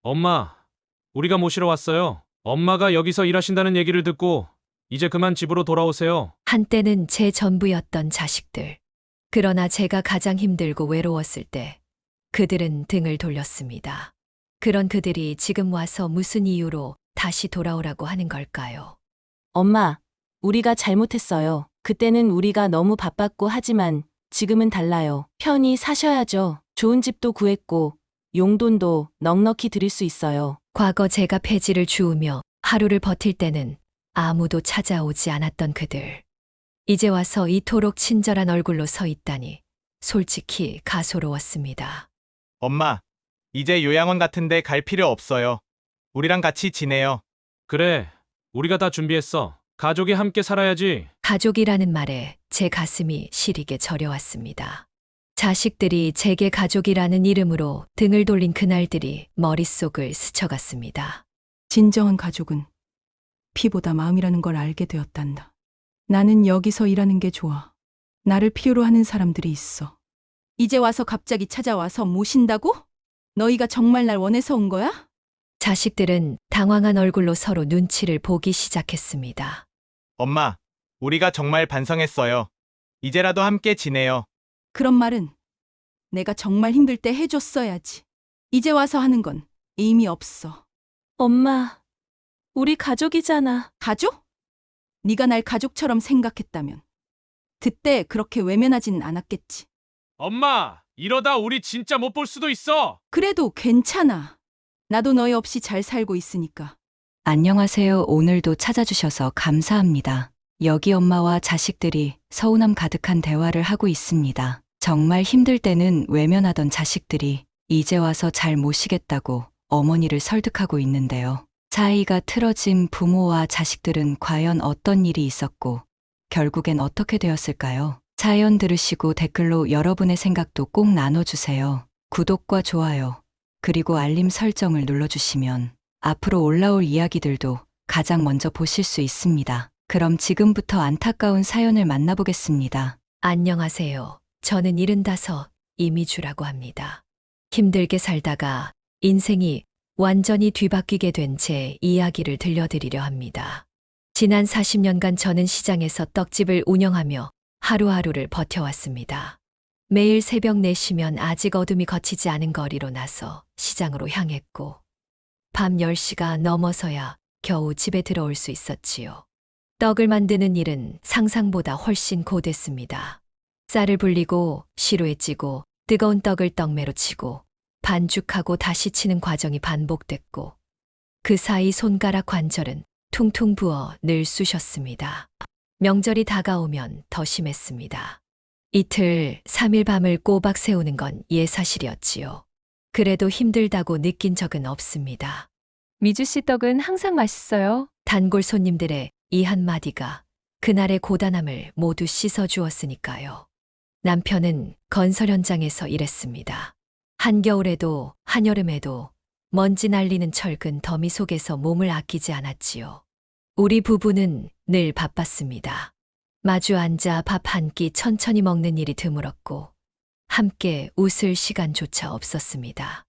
엄마, 우리가 모시러 왔어요. 엄마가 여기서 일하신다는 얘기를 듣고 이제 그만 집으로 돌아오세요. 한때는 제 전부였던 자식들. 그러나 제가 가장 힘들고 외로웠을 때 그들은 등을 돌렸습니다. 그런 그들이 지금 와서 무슨 이유로 다시 돌아오라고 하는 걸까요? 엄마, 우리가 잘못했어요. 그때는 우리가 너무 바빴고 하지만 지금은 달라요. 편히 사셔야죠. 좋은 집도 구했고 용돈도 넉넉히 드릴 수 있어요. 과거 제가 폐지를 주우며 하루를 버틸 때는 아무도 찾아오지 않았던 그들. 이제 와서 이토록 친절한 얼굴로 서 있다니 솔직히 가소로웠습니다. 엄마, 이제 요양원 같은데 갈 필요 없어요. 우리랑 같이 지내요. 그래, 우리가 다 준비했어. 가족이 함께 살아야지. 가족이라는 말에 제 가슴이 시리게 저려왔습니다. 자식들이 제게 가족이라는 이름으로 등을 돌린 그날들이 머릿속을 스쳐갔습니다. 진정한 가족은 피보다 마음이라는 걸 알게 되었단다. 나는 여기서 일하는 게 좋아. 나를 필요로 하는 사람들이 있어. 이제 와서 갑자기 찾아와서 모신다고? 너희가 정말 날 원해서 온 거야? 자식들은 당황한 얼굴로 서로 눈치를 보기 시작했습니다. 엄마, 우리가 정말 반성했어요. 이제라도 함께 지내요. 그런 말은 내가 정말 힘들 때 해줬어야지. 이제 와서 하는 건 의미 없어. 엄마, 우리 가족이잖아. 가족? 네가 날 가족처럼 생각했다면 그때 그렇게 외면하진 않았겠지. 엄마, 이러다 우리 진짜 못 볼 수도 있어. 그래도 괜찮아. 나도 너희 없이 잘 살고 있으니까. 안녕하세요. 오늘도 찾아주셔서 감사합니다. 여기 엄마와 자식들이 서운함 가득한 대화를 하고 있습니다. 정말 힘들 때는 외면하던 자식들이 이제 와서 잘 모시겠다고 어머니를 설득하고 있는데요. 사이가 틀어진 부모와 자식들은 과연 어떤 일이 있었고 결국엔 어떻게 되었을까요? 사연 들으시고 댓글로 여러분의 생각도 꼭 나눠주세요. 구독과 좋아요, 그리고 알림 설정을 눌러주시면 앞으로 올라올 이야기들도 가장 먼저 보실 수 있습니다. 그럼 지금부터 안타까운 사연을 만나보겠습니다. 안녕하세요. 저는 75 이미주라고 합니다. 힘들게 살다가 인생이 완전히 뒤바뀌게 된 제 이야기를 들려드리려 합니다. 지난 40년간 저는 시장에서 떡집을 운영하며 하루하루를 버텨왔습니다. 매일 새벽 4시면 아직 어둠이 걷히지 않은 거리로 나서 시장으로 향했고 밤 10시가 넘어서야 겨우 집에 들어올 수 있었지요. 떡을 만드는 일은 상상보다 훨씬 고됐습니다. 쌀을 불리고 시루에 찌고 뜨거운 떡을 떡매로 치고 반죽하고 다시 치는 과정이 반복됐고 그 사이 손가락 관절은 퉁퉁 부어 늘 쑤셨습니다. 명절이 다가오면 더 심했습니다. 이틀, 3일 밤을 꼬박 세우는 건 예사실이었지요. 그래도 힘들다고 느낀 적은 없습니다. 미주 씨 떡은 항상 맛있어요. 단골 손님들의 이 한마디가 그날의 고단함을 모두 씻어주었으니까요. 남편은 건설 현장에서 일했습니다. 한겨울에도 한여름에도 먼지 날리는 철근 더미 속에서 몸을 아끼지 않았지요. 우리 부부는 늘 바빴습니다. 마주 앉아 밥 한 끼 천천히 먹는 일이 드물었고 함께 웃을 시간조차 없었습니다.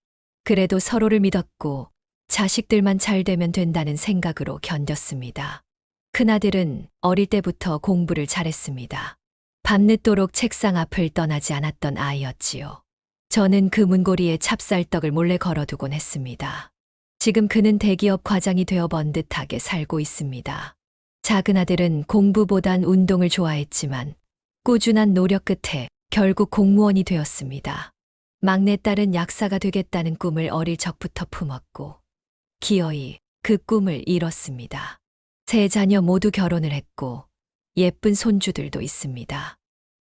그래도 서로를 믿었고 자식들만 잘 되면 된다는 생각으로 견뎠습니다. 큰아들은 어릴 때부터 공부를 잘했습니다. 밤늦도록 책상 앞을 떠나지 않았던 아이였지요. 저는 그 문고리에 찹쌀떡을 몰래 걸어두곤 했습니다. 지금 그는 대기업 과장이 되어 번듯하게 살고 있습니다. 작은 아들은 공부보단 운동을 좋아했지만 꾸준한 노력 끝에 결국 공무원이 되었습니다. 막내딸은 약사가 되겠다는 꿈을 어릴 적부터 품었고 기어이 그 꿈을 이뤘습니다. 세 자녀 모두 결혼을 했고 예쁜 손주들도 있습니다.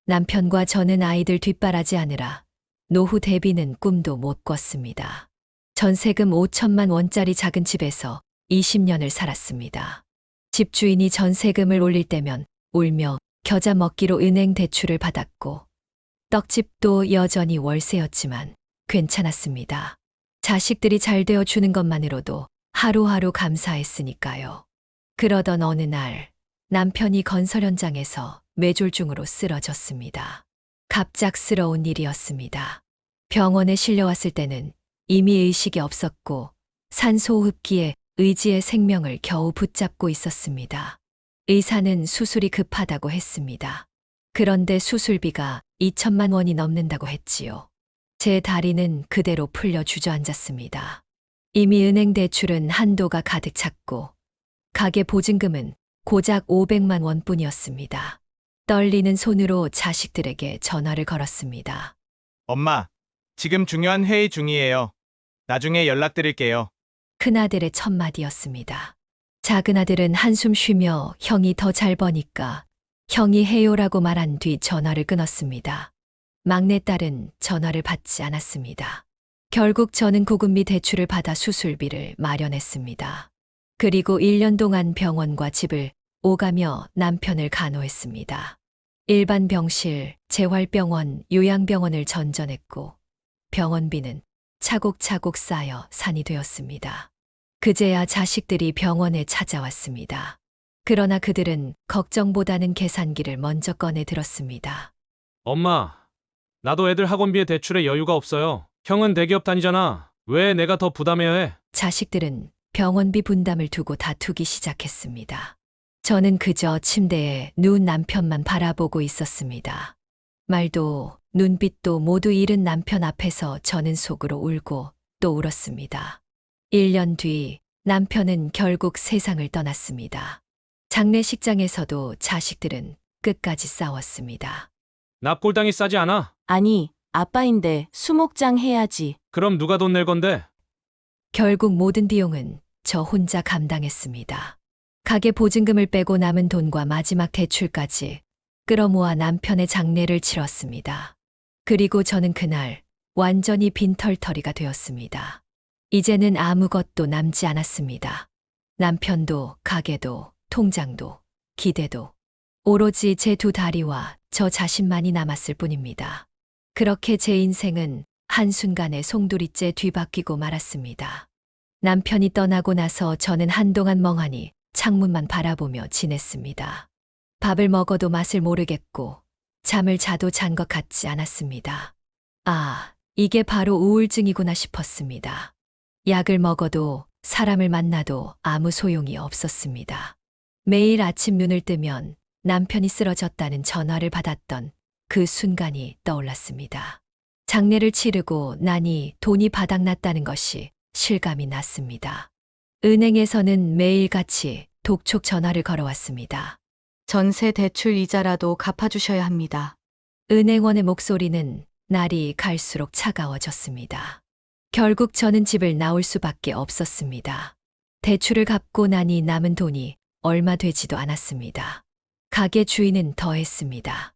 남편과 저는 아이들 뒷바라지하느라 노후 대비는 꿈도 못 꿨습니다. 전세금 5천만 원짜리 작은 집에서 20년을 살았습니다. 집주인이 전세금을 올릴 때면 울며 겨자 먹기로 은행 대출을 받았고 떡집도 여전히 월세였지만 괜찮았습니다. 자식들이 잘 되어 주는 것만으로도 하루하루 감사했으니까요. 그러던 어느 날 남편이 건설 현장에서 뇌졸중으로 쓰러졌습니다. 갑작스러운 일이었습니다. 병원에 실려왔을 때는 이미 의식이 없었고 산소호흡기에 의지의 생명을 겨우 붙잡고 있었습니다. 의사는 수술이 급하다고 했습니다. 그런데 수술비가 2천만 원이 넘는다고 했지요. 제 다리는 그대로 풀려 주저앉았습니다. 이미 은행 대출은 한도가 가득 찼고 가게 보증금은 고작 500만 원뿐이었습니다. 떨리는 손으로 자식들에게 전화를 걸었습니다. 엄마, 지금 중요한 회의 중이에요. 나중에 연락드릴게요. 큰아들의 첫 마디였습니다. 작은아들은 한숨 쉬며 형이 더 잘 버니까 형이 해요라고 말한 뒤 전화를 끊었습니다. 막내딸은 전화를 받지 않았습니다. 결국 저는 고금리 대출을 받아 수술비를 마련했습니다. 그리고 1년 동안 병원과 집을 오가며 남편을 간호했습니다. 일반 병실, 재활병원, 요양병원을 전전했고 병원비는 차곡차곡 쌓여 산이 되었습니다. 그제야 자식들이 병원에 찾아왔습니다. 그러나 그들은 걱정보다는 계산기를 먼저 꺼내 들었습니다. 엄마, 나도 애들 학원비에 대출에 여유가 없어요. 형은 대기업 다니잖아. 왜 내가 더 부담해야 해? 자식들은 병원비 분담을 두고 다투기 시작했습니다. 저는 그저 침대에 누운 남편만 바라보고 있었습니다. 말도 눈빛도 모두 잃은 남편 앞에서 저는 속으로 울고 또 울었습니다. 1년 뒤 남편은 결국 세상을 떠났습니다. 장례식장에서도 자식들은 끝까지 싸웠습니다. 납골당이 싸지 않아? 아니, 아빠인데 수목장 해야지. 그럼 누가 돈 낼 건데? 결국 모든 비용은 저 혼자 감당했습니다. 가게 보증금을 빼고 남은 돈과 마지막 대출까지 끌어모아 남편의 장례를 치렀습니다. 그리고 저는 그날 완전히 빈털터리가 되었습니다. 이제는 아무것도 남지 않았습니다. 남편도, 가게도, 통장도, 기대도. 오로지 제 두 다리와 저 자신만이 남았을 뿐입니다. 그렇게 제 인생은 한순간에 송두리째 뒤바뀌고 말았습니다. 남편이 떠나고 나서 저는 한동안 멍하니 창문만 바라보며 지냈습니다. 밥을 먹어도 맛을 모르겠고 잠을 자도 잔 것 같지 않았습니다. 아, 이게 바로 우울증이구나 싶었습니다. 약을 먹어도 사람을 만나도 아무 소용이 없었습니다. 매일 아침 눈을 뜨면 남편이 쓰러졌다는 전화를 받았던 그 순간이 떠올랐습니다. 장례를 치르고 나니 돈이 바닥났다는 것이 실감이 났습니다. 은행에서는 매일같이 독촉 전화를 걸어왔습니다. 전세 대출 이자라도 갚아주셔야 합니다. 은행원의 목소리는 날이 갈수록 차가워졌습니다. 결국 저는 집을 나올 수밖에 없었습니다. 대출을 갚고 나니 남은 돈이 얼마 되지도 않았습니다. 가게 주인은 더했습니다.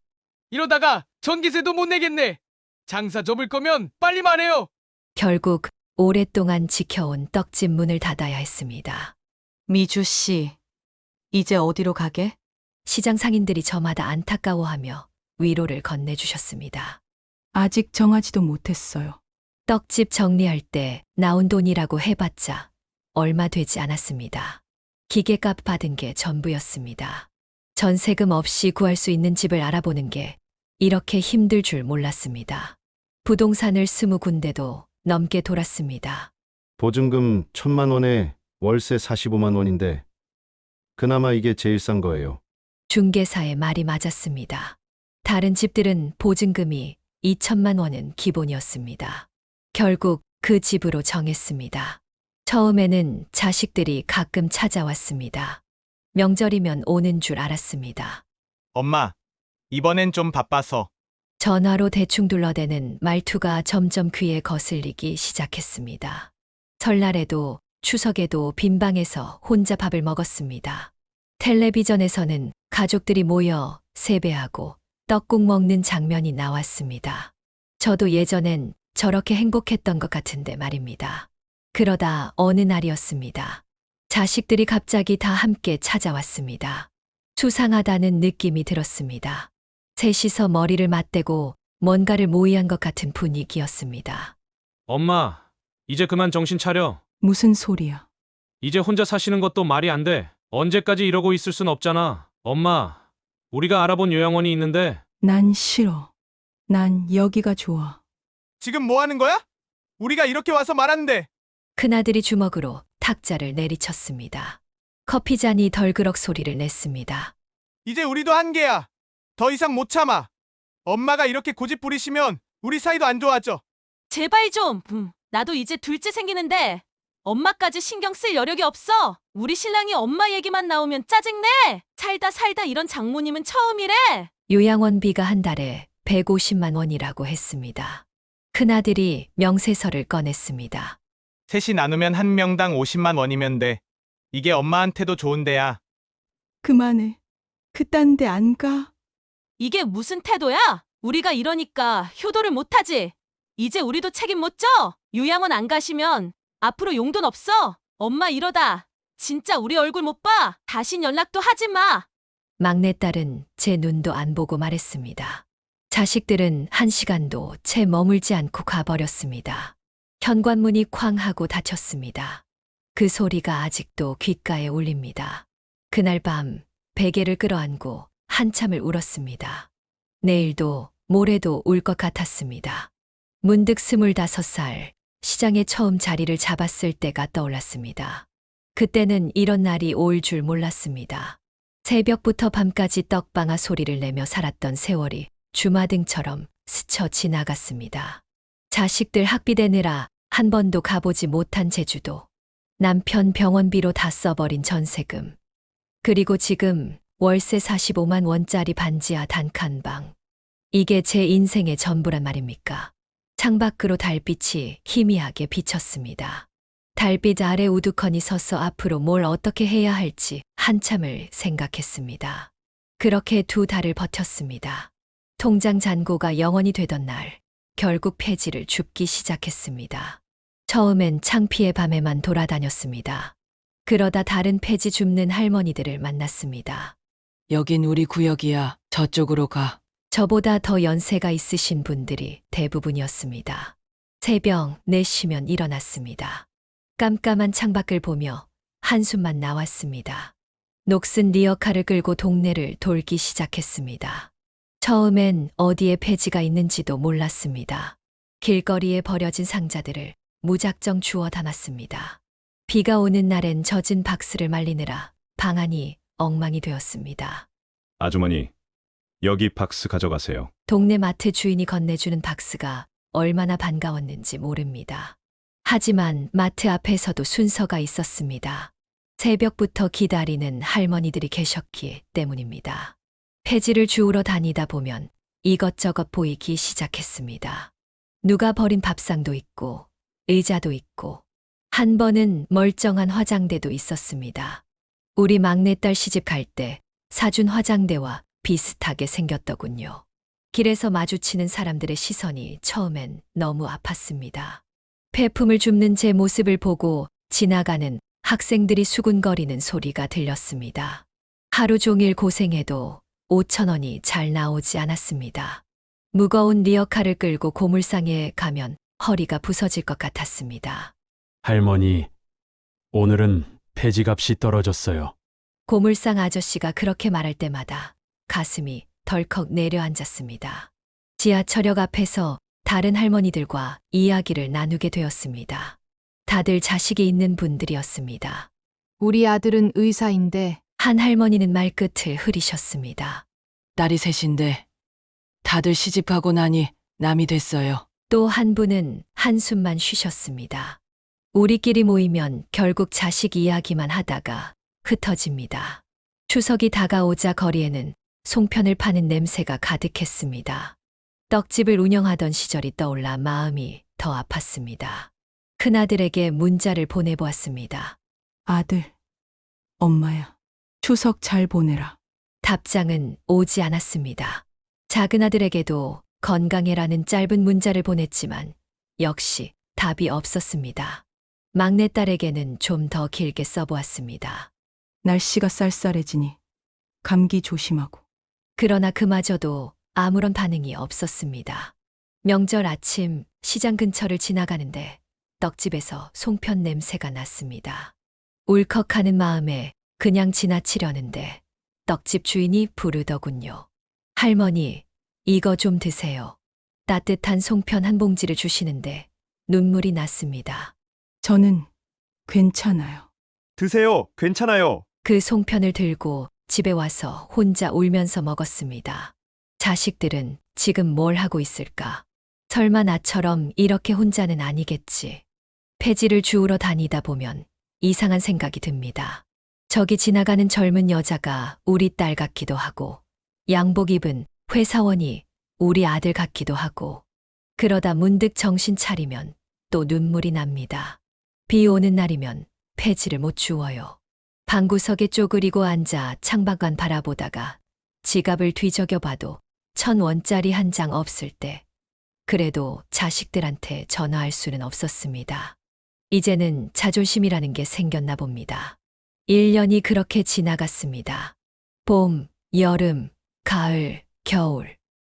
이러다가 전기세도 못 내겠네. 장사 접을 거면 빨리 말해요. 결국 오랫동안 지켜온 떡집 문을 닫아야 했습니다. 미주 씨, 이제 어디로 가게? 시장 상인들이 저마다 안타까워하며 위로를 건네주셨습니다. 아직 정하지도 못했어요. 떡집 정리할 때 나온 돈이라고 해봤자 얼마 되지 않았습니다. 기계값 받은 게 전부였습니다. 전세금 없이 구할 수 있는 집을 알아보는 게 이렇게 힘들 줄 몰랐습니다. 부동산을 20군데도 넘게 돌았습니다. 보증금 1,000만 원에 월세 45만 원인데 그나마 이게 제일 싼 거예요. 중개사의 말이 맞았습니다. 다른 집들은 보증금이 2천만 원은 기본이었습니다. 결국 그 집으로 정했습니다. 처음에는 자식들이 가끔 찾아왔습니다. 명절이면 오는 줄 알았습니다. 엄마, 이번엔 좀 바빠서. 전화로 대충 둘러대는 말투가 점점 귀에 거슬리기 시작했습니다. 설날에도 추석에도 빈방에서 혼자 밥을 먹었습니다. 텔레비전에서는 가족들이 모여 세배하고 떡국 먹는 장면이 나왔습니다. 저도 예전엔 저렇게 행복했던 것 같은데 말입니다. 그러다 어느 날이었습니다. 자식들이 갑자기 다 함께 찾아왔습니다. 수상하다는 느낌이 들었습니다. 셋이서 머리를 맞대고 뭔가를 모의한 것 같은 분위기였습니다. 엄마, 이제 그만 정신 차려. 무슨 소리야? 이제 혼자 사시는 것도 말이 안 돼. 언제까지 이러고 있을 순 없잖아. 엄마, 우리가 알아본 요양원이 있는데 난 싫어. 난 여기가 좋아. 지금 뭐 하는 거야? 우리가 이렇게 와서 말하는데 큰아들이 주먹으로 탁자를 내리쳤습니다. 커피잔이 덜그럭 소리를 냈습니다. 이제 우리도 한계야. 더 이상 못 참아. 엄마가 이렇게 고집 부리시면 우리 사이도 안 좋아져. 제발 좀. 나도 이제 둘째 생기는데 엄마까지 신경 쓸 여력이 없어. 우리 신랑이 엄마 얘기만 나오면 짜증내. 살다 이런 장모님은 처음이래. 요양원비가 한 달에 150만 원이라고 했습니다. 큰아들이 명세서를 꺼냈습니다. 셋이 나누면 한 명당 50만 원이면 돼. 이게 엄마한테도 좋은 데야. 그만해. 그딴 데 안 가. 이게 무슨 태도야? 우리가 이러니까 효도를 못하지. 이제 우리도 책임 못 져. 요양원 안 가시면 앞으로 용돈 없어. 엄마 이러다 진짜 우리 얼굴 못 봐. 다신 연락도 하지 마. 막내딸은 제 눈도 안 보고 말했습니다. 자식들은 한 시간도 채 머물지 않고 가버렸습니다. 현관문이 쾅 하고 닫혔습니다. 그 소리가 아직도 귓가에 울립니다. 그날 밤 베개를 끌어안고 한참을 울었습니다. 내일도 모레도 울 것 같았습니다. 문득 25살 시장에 처음 자리를 잡았을 때가 떠올랐습니다. 그때는 이런 날이 올 줄 몰랐습니다. 새벽부터 밤까지 떡방아 소리를 내며 살았던 세월이 주마등처럼 스쳐 지나갔습니다. 자식들 학비 대느라 한 번도 가보지 못한 제주도, 남편 병원비로 다 써버린 전세금, 그리고 지금 월세 45만 원짜리 반지하 단칸방. 이게 제 인생의 전부란 말입니까? 창밖으로 달빛이 희미하게 비쳤습니다. 달빛 아래 우두커니 서서 앞으로 뭘 어떻게 해야 할지 한참을 생각했습니다. 그렇게 2달을 버텼습니다. 통장 잔고가 0원이 되던 날, 결국 폐지를 줍기 시작했습니다. 처음엔 창피의 밤에만 돌아다녔습니다. 그러다 다른 폐지 줍는 할머니들을 만났습니다. 여긴 우리 구역이야. 저쪽으로 가. 저보다 더 연세가 있으신 분들이 대부분이었습니다. 새벽 4시면 일어났습니다. 깜깜한 창밖을 보며 한숨만 나왔습니다. 녹슨 리어카를 끌고 동네를 돌기 시작했습니다. 처음엔 어디에 폐지가 있는지도 몰랐습니다. 길거리에 버려진 상자들을 무작정 주워 담았습니다. 비가 오는 날엔 젖은 박스를 말리느라 방안이 엉망이 되었습니다. 아주머니, 여기 박스 가져가세요. 동네 마트 주인이 건네주는 박스가 얼마나 반가웠는지 모릅니다. 하지만 마트 앞에서도 순서가 있었습니다. 새벽부터 기다리는 할머니들이 계셨기 때문입니다. 폐지를 주우러 다니다 보면 이것저것 보이기 시작했습니다. 누가 버린 밥상도 있고 의자도 있고 한 번은 멀쩡한 화장대도 있었습니다. 우리 막내딸 시집 갈 때 사준 화장대와 비슷하게 생겼더군요. 길에서 마주치는 사람들의 시선이 처음엔 너무 아팠습니다. 폐품을 줍는 제 모습을 보고 지나가는 학생들이 수군거리는 소리가 들렸습니다. 하루 종일 고생해도 5,000원이 잘 나오지 않았습니다. 무거운 리어카를 끌고 고물상에 가면 허리가 부서질 것 같았습니다. 할머니, 오늘은 폐지값이 떨어졌어요. 고물상 아저씨가 그렇게 말할 때마다 가슴이 덜컥 내려앉았습니다. 지하철역 앞에서 다른 할머니들과 이야기를 나누게 되었습니다. 다들 자식이 있는 분들이었습니다. 우리 아들은 의사인데 한 할머니는 말끝을 흐리셨습니다. 딸이 셋인데 다들 시집가고 나니 남이 됐어요. 또 한 분은 한숨만 쉬셨습니다. 우리끼리 모이면 결국 자식 이야기만 하다가 흩어집니다. 추석이 다가오자 거리에는 송편을 파는 냄새가 가득했습니다. 떡집을 운영하던 시절이 떠올라 마음이 더 아팠습니다. 큰아들에게 문자를 보내보았습니다. 아들, 엄마야. 추석 잘 보내라. 답장은 오지 않았습니다. 작은아들에게도 건강해라는 짧은 문자를 보냈지만 역시 답이 없었습니다. 막내딸에게는 좀 더 길게 써보았습니다. 날씨가 쌀쌀해지니 감기 조심하고. 그러나 그마저도 아무런 반응이 없었습니다. 명절 아침 시장 근처를 지나가는데 떡집에서 송편 냄새가 났습니다. 울컥하는 마음에 그냥 지나치려는데 떡집 주인이 부르더군요. 할머니, 이거 좀 드세요. 따뜻한 송편 한 봉지를 주시는데 눈물이 났습니다. 저는 괜찮아요. 드세요. 괜찮아요. 그 송편을 들고 집에 와서 혼자 울면서 먹었습니다. 자식들은 지금 뭘 하고 있을까? 설마 나처럼 이렇게 혼자는 아니겠지. 폐지를 주우러 다니다 보면 이상한 생각이 듭니다. 저기 지나가는 젊은 여자가 우리 딸 같기도 하고, 양복 입은 회사원이 우리 아들 같기도 하고, 그러다 문득 정신 차리면 또 눈물이 납니다. 비 오는 날이면 폐지를 못 주워요. 방구석에 쪼그리고 앉아 창밖만 바라보다가 지갑을 뒤적여 봐도 1,000원짜리 한 장 없을 때, 그래도 자식들한테 전화할 수는 없었습니다. 이제는 자존심이라는 게 생겼나 봅니다. 1년이 그렇게 지나갔습니다. 봄, 여름, 가을, 겨울.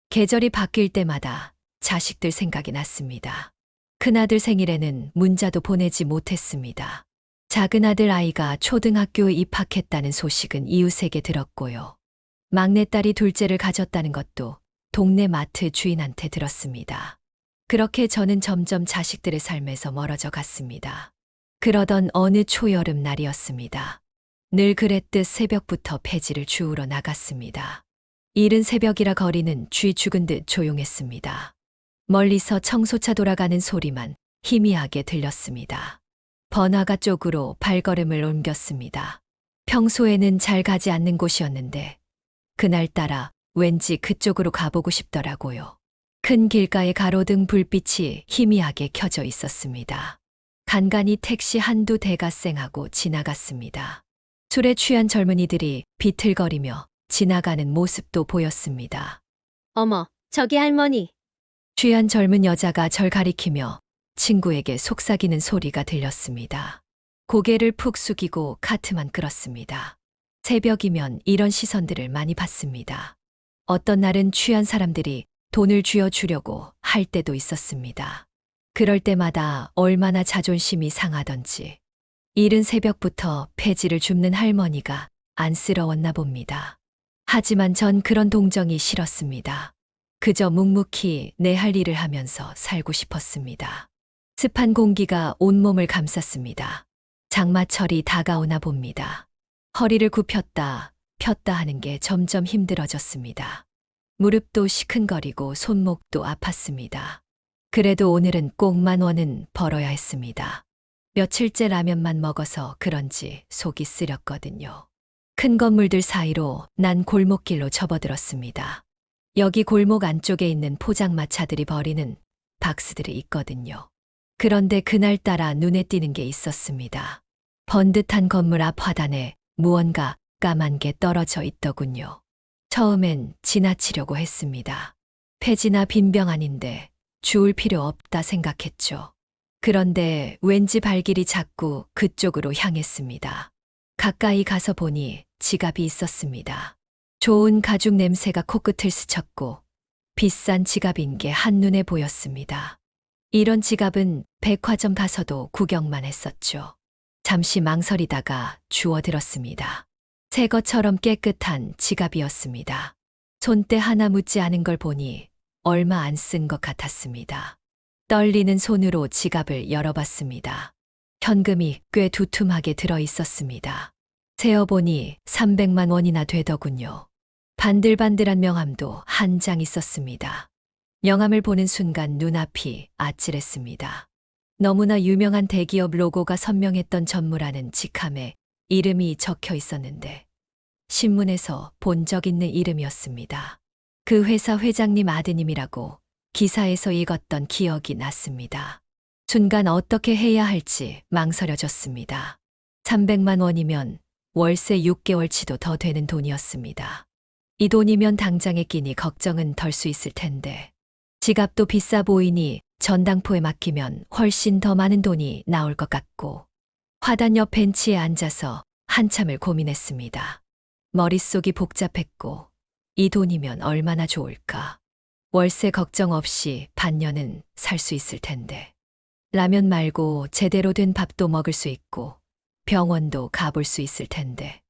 계절이 바뀔 때마다 자식들 생각이 났습니다. 큰아들 생일에는 문자도 보내지 못했습니다. 작은 아들 아이가 초등학교에 입학했다는 소식은 이웃에게 들었고요. 막내딸이 둘째를 가졌다는 것도 동네 마트 주인한테 들었습니다. 그렇게 저는 점점 자식들의 삶에서 멀어져 갔습니다. 그러던 어느 초여름 날이었습니다. 늘 그랬듯 새벽부터 폐지를 주우러 나갔습니다. 이른 새벽이라 거리는 쥐 죽은 듯 조용했습니다. 멀리서 청소차 돌아가는 소리만 희미하게 들렸습니다. 번화가 쪽으로 발걸음을 옮겼습니다. 평소에는 잘 가지 않는 곳이었는데 그날따라 왠지 그쪽으로 가보고 싶더라고요. 큰 길가에 가로등 불빛이 희미하게 켜져 있었습니다. 간간히 택시 한두 대가 쌩하고 지나갔습니다. 술에 취한 젊은이들이 비틀거리며 지나가는 모습도 보였습니다. 어머, 저기 할머니. 취한 젊은 여자가 절 가리키며 친구에게 속삭이는 소리가 들렸습니다. 고개를 푹 숙이고 카트만 끌었습니다. 새벽이면 이런 시선들을 많이 받습니다. 어떤 날은 취한 사람들이 돈을 쥐어주려고 할 때도 있었습니다. 그럴 때마다 얼마나 자존심이 상하던지 이른 새벽부터 폐지를 줍는 할머니가 안쓰러웠나 봅니다. 하지만 전 그런 동정이 싫었습니다. 그저 묵묵히 내 할 일을 하면서 살고 싶었습니다. 습한 공기가 온몸을 감쌌습니다. 장마철이 다가오나 봅니다. 허리를 굽혔다 폈다 하는 게 점점 힘들어졌습니다. 무릎도 시큰거리고 손목도 아팠습니다. 그래도 오늘은 꼭 10,000원은 벌어야 했습니다. 며칠째 라면만 먹어서 그런지 속이 쓰렸거든요. 큰 건물들 사이로 난 골목길로 접어들었습니다. 여기 골목 안쪽에 있는 포장마차들이 버리는 박스들이 있거든요. 그런데 그날따라 눈에 띄는 게 있었습니다. 번듯한 건물 앞 화단에 무언가 까만 게 떨어져 있더군요. 처음엔 지나치려고 했습니다. 폐지나 빈병 아닌데 주울 필요 없다 생각했죠. 그런데 왠지 발길이 자꾸 그쪽으로 향했습니다. 가까이 가서 보니 지갑이 있었습니다. 좋은 가죽 냄새가 코끝을 스쳤고 비싼 지갑인 게 한눈에 보였습니다. 이런 지갑은 백화점 가서도 구경만 했었죠. 잠시 망설이다가 주워들었습니다. 새 것처럼 깨끗한 지갑이었습니다. 손때 하나 묻지 않은 걸 보니 얼마 안 쓴 것 같았습니다. 떨리는 손으로 지갑을 열어봤습니다. 현금이 꽤 두툼하게 들어 있었습니다. 세어보니 300만 원이나 되더군요. 반들반들한 명함도 한 장 있었습니다. 명함을 보는 순간 눈앞이 아찔했습니다. 너무나 유명한 대기업 로고가 선명했던 전무라는 직함에 이름이 적혀 있었는데 신문에서 본 적 있는 이름이었습니다. 그 회사 회장님 아드님이라고 기사에서 읽었던 기억이 났습니다. 순간 어떻게 해야 할지 망설여졌습니다. 300만 원이면 월세 6개월치도 더 되는 돈이었습니다. 이 돈이면 당장에 끼니 걱정은 덜 수 있을 텐데 지갑도 비싸 보이니 전당포에 맡기면 훨씬 더 많은 돈이 나올 것 같고 화단 옆 벤치에 앉아서 한참을 고민했습니다. 머릿속이 복잡했고 이 돈이면 얼마나 좋을까. 월세 걱정 없이 반년은 살 수 있을 텐데 라면 말고 제대로 된 밥도 먹을 수 있고 병원도 가볼 수 있을 텐데.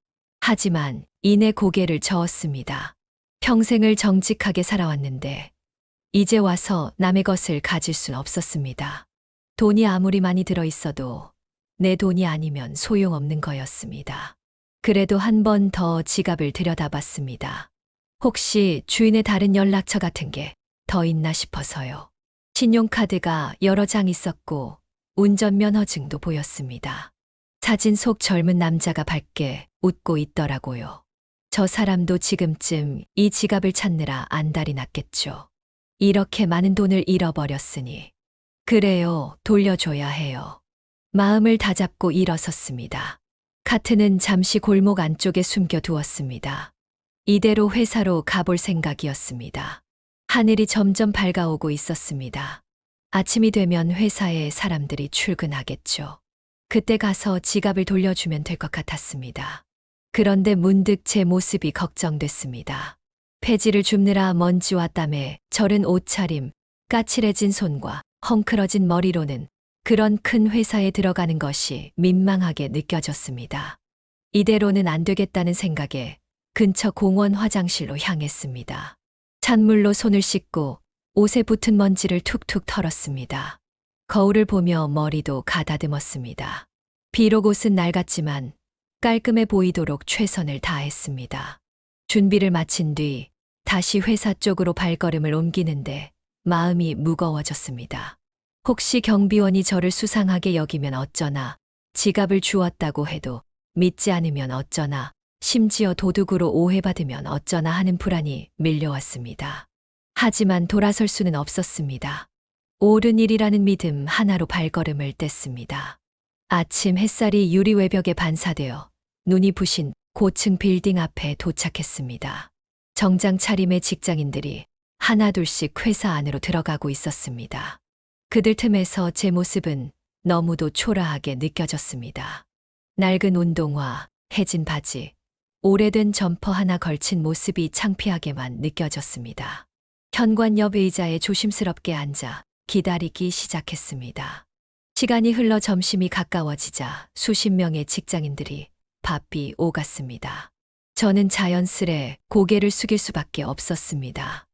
하지만 이내 고개를 저었습니다. 평생을 정직하게 살아왔는데 이제 와서 남의 것을 가질 순 없었습니다. 돈이 아무리 많이 들어 있어도 내 돈이 아니면 소용없는 거였습니다. 그래도 한 번 더 지갑을 들여다봤습니다. 혹시 주인의 다른 연락처 같은 게 더 있나 싶어서요. 신용카드가 여러 장 있었고 운전면허증도 보였습니다. 사진 속 젊은 남자가 밝게 웃고 있더라고요. 저 사람도 지금쯤 이 지갑을 찾느라 안달이 났겠죠. 이렇게 많은 돈을 잃어버렸으니. 그래요, 돌려줘야 해요. 마음을 다잡고 일어섰습니다. 카트는 잠시 골목 안쪽에 숨겨두었습니다. 이대로 회사로 가볼 생각이었습니다. 하늘이 점점 밝아오고 있었습니다. 아침이 되면 회사에 사람들이 출근하겠죠. 그때 가서 지갑을 돌려주면 될 것 같았습니다. 그런데 문득 제 모습이 걱정됐습니다. 폐지를 줍느라 먼지와 땀에 절은 옷차림, 까칠해진 손과 헝클어진 머리로는 그런 큰 회사에 들어가는 것이 민망하게 느껴졌습니다. 이대로는 안 되겠다는 생각에 근처 공원 화장실로 향했습니다. 찬물로 손을 씻고 옷에 붙은 먼지를 툭툭 털었습니다. 거울을 보며 머리도 가다듬었습니다. 비록 옷은 낡았지만 깔끔해 보이도록 최선을 다했습니다. 준비를 마친 뒤 다시 회사 쪽으로 발걸음을 옮기는데 마음이 무거워졌습니다. 혹시 경비원이 저를 수상하게 여기면 어쩌나, 지갑을 주었다고 해도 믿지 않으면 어쩌나, 심지어 도둑으로 오해받으면 어쩌나 하는 불안이 밀려왔습니다. 하지만 돌아설 수는 없었습니다. 옳은 일이라는 믿음 하나로 발걸음을 뗐습니다. 아침 햇살이 유리 외벽에 반사되어 눈이 부신 고층 빌딩 앞에 도착했습니다. 정장 차림의 직장인들이 하나둘씩 회사 안으로 들어가고 있었습니다. 그들 틈에서 제 모습은 너무도 초라하게 느껴졌습니다. 낡은 운동화, 해진 바지, 오래된 점퍼 하나 걸친 모습이 창피하게만 느껴졌습니다. 현관 옆 의자에 조심스럽게 앉아 기다리기 시작했습니다. 시간이 흘러 점심이 가까워지자 수십 명의 직장인들이 바삐 오갔습니다. 저는 자연스레 고개를 숙일 수밖에 없었습니다.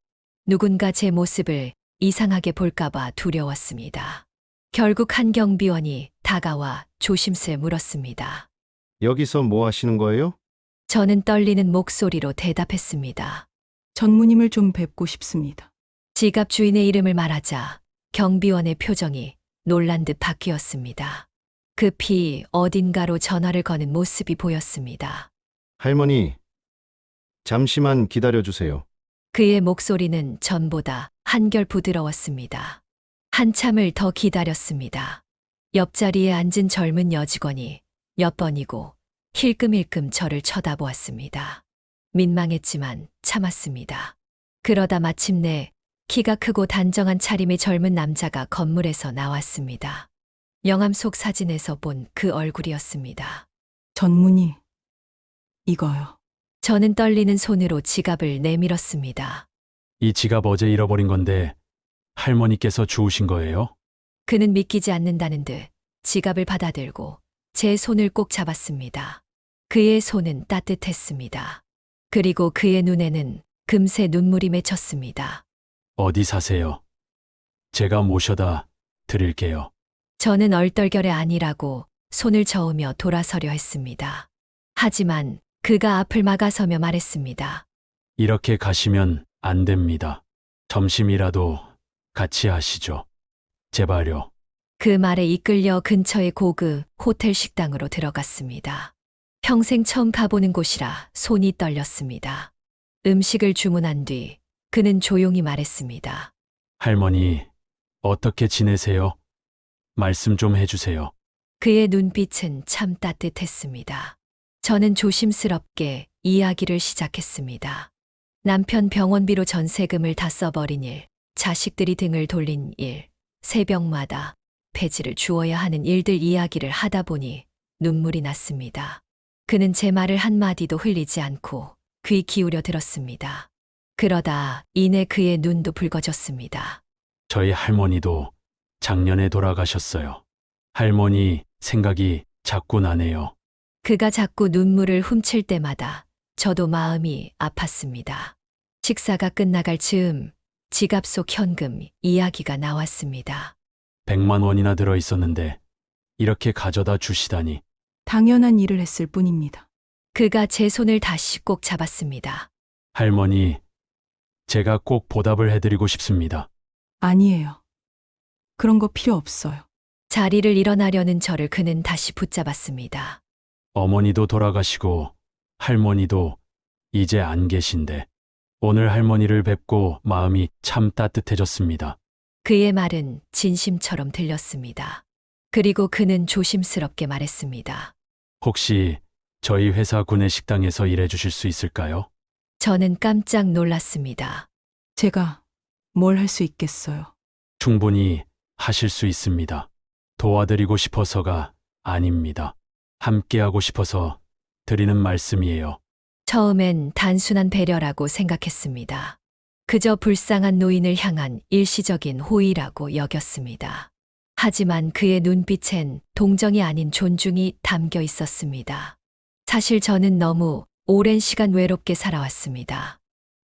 누군가 제 모습을 이상하게 볼까봐 두려웠습니다. 결국 한 경비원이 다가와 조심스레 물었습니다. 여기서 뭐 하시는 거예요? 저는 떨리는 목소리로 대답했습니다. 전무님을 좀 뵙고 싶습니다. 지갑 주인의 이름을 말하자 경비원의 표정이 놀란 듯 바뀌었습니다. 급히 어딘가로 전화를 거는 모습이 보였습니다. 할머니, 잠시만 기다려주세요. 그의 목소리는 전보다 한결 부드러웠습니다. 한참을 더 기다렸습니다. 옆자리에 앉은 젊은 여직원이 몇 번이고 힐끔힐끔 저를 쳐다보았습니다. 민망했지만 참았습니다. 그러다 마침내 키가 크고 단정한 차림의 젊은 남자가 건물에서 나왔습니다. 영암 속 사진에서 본 그 얼굴이었습니다. 전무님, 이거요. 저는 떨리는 손으로 지갑을 내밀었습니다. 이 지갑 어제 잃어버린 건데 할머니께서 주우신 거예요? 그는 믿기지 않는다는 듯 지갑을 받아들고 제 손을 꼭 잡았습니다. 그의 손은 따뜻했습니다. 그리고 그의 눈에는 금세 눈물이 맺혔습니다. 어디 사세요? 제가 모셔다 드릴게요. 저는 얼떨결에 아니라고 손을 저으며 돌아서려 했습니다. 하지만 그가 앞을 막아서며 말했습니다. 이렇게 가시면 안 됩니다. 점심이라도 같이 하시죠. 제발요. 그 말에 이끌려 근처의 고급 호텔 식당으로 들어갔습니다. 평생 처음 가보는 곳이라 손이 떨렸습니다. 음식을 주문한 뒤 그는 조용히 말했습니다. 할머니, 어떻게 지내세요? 말씀 좀 해주세요. 그의 눈빛은 참 따뜻했습니다. 저는 조심스럽게 이야기를 시작했습니다. 남편 병원비로 전세금을 다 써버린 일, 자식들이 등을 돌린 일, 새벽마다 폐지를 주어야 하는 일들 이야기를 하다 보니 눈물이 났습니다. 그는 제 말을 한마디도 흘리지 않고 귀 기울여 들었습니다. 그러다 이내 그의 눈도 붉어졌습니다. 저희 할머니도 작년에 돌아가셨어요. 할머니 생각이 자꾸 나네요. 그가 자꾸 눈물을 훔칠 때마다 저도 마음이 아팠습니다. 식사가 끝나갈 즈음 지갑 속 현금 이야기가 나왔습니다. 100만 원이나 들어 있었는데 이렇게 가져다 주시다니. 당연한 일을 했을 뿐입니다. 그가 제 손을 다시 꼭 잡았습니다. 할머니, 제가 꼭 보답을 해드리고 싶습니다. 아니에요. 그런 거 필요 없어요. 자리를 일어나려는 저를 그는 다시 붙잡았습니다. 어머니도 돌아가시고 할머니도 이제 안 계신데 오늘 할머니를 뵙고 마음이 참 따뜻해졌습니다. 그의 말은 진심처럼 들렸습니다. 그리고 그는 조심스럽게 말했습니다. 혹시 저희 회사 구내식당에서 일해 주실 수 있을까요? 저는 깜짝 놀랐습니다. 제가 뭘 할 수 있겠어요. 충분히 하실 수 있습니다. 도와드리고 싶어서가 아닙니다. 함께하고 싶어서 드리는 말씀이에요. 처음엔 단순한 배려라고 생각했습니다. 그저 불쌍한 노인을 향한 일시적인 호의라고 여겼습니다. 하지만 그의 눈빛엔 동정이 아닌 존중이 담겨 있었습니다. 사실 저는 너무 오랜 시간 외롭게 살아왔습니다.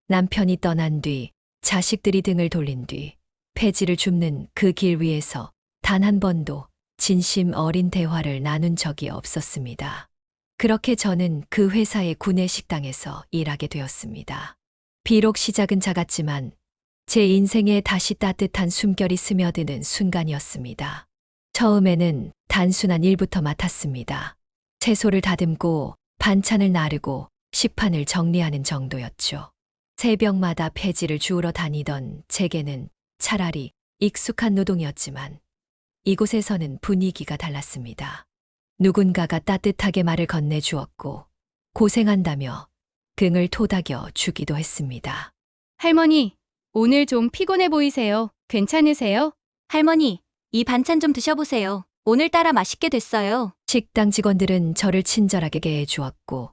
남편이 떠난 뒤, 자식들이 등을 돌린 뒤, 폐지를 줍는 그 길 위에서 단 한 번도 진심 어린 대화를 나눈 적이 없었습니다. 그렇게 저는 그 회사의 구내식당에서 일하게 되었습니다. 비록 시작은 작았지만 제 인생에 다시 따뜻한 숨결이 스며드는 순간이었습니다. 처음에는 단순한 일부터 맡았습니다. 채소를 다듬고 반찬을 나르고 식판을 정리하는 정도였죠. 새벽마다 폐지를 주우러 다니던 제게는 차라리 익숙한 노동이었지만 이곳에서는 분위기가 달랐습니다. 누군가가 따뜻하게 말을 건네주었고 고생한다며 등을 토닥여 주기도 했습니다. 할머니, 오늘 좀 피곤해 보이세요. 괜찮으세요? 할머니, 이 반찬 좀 드셔보세요. 오늘따라 맛있게 됐어요. 식당 직원들은 저를 친절하게 대해 주었고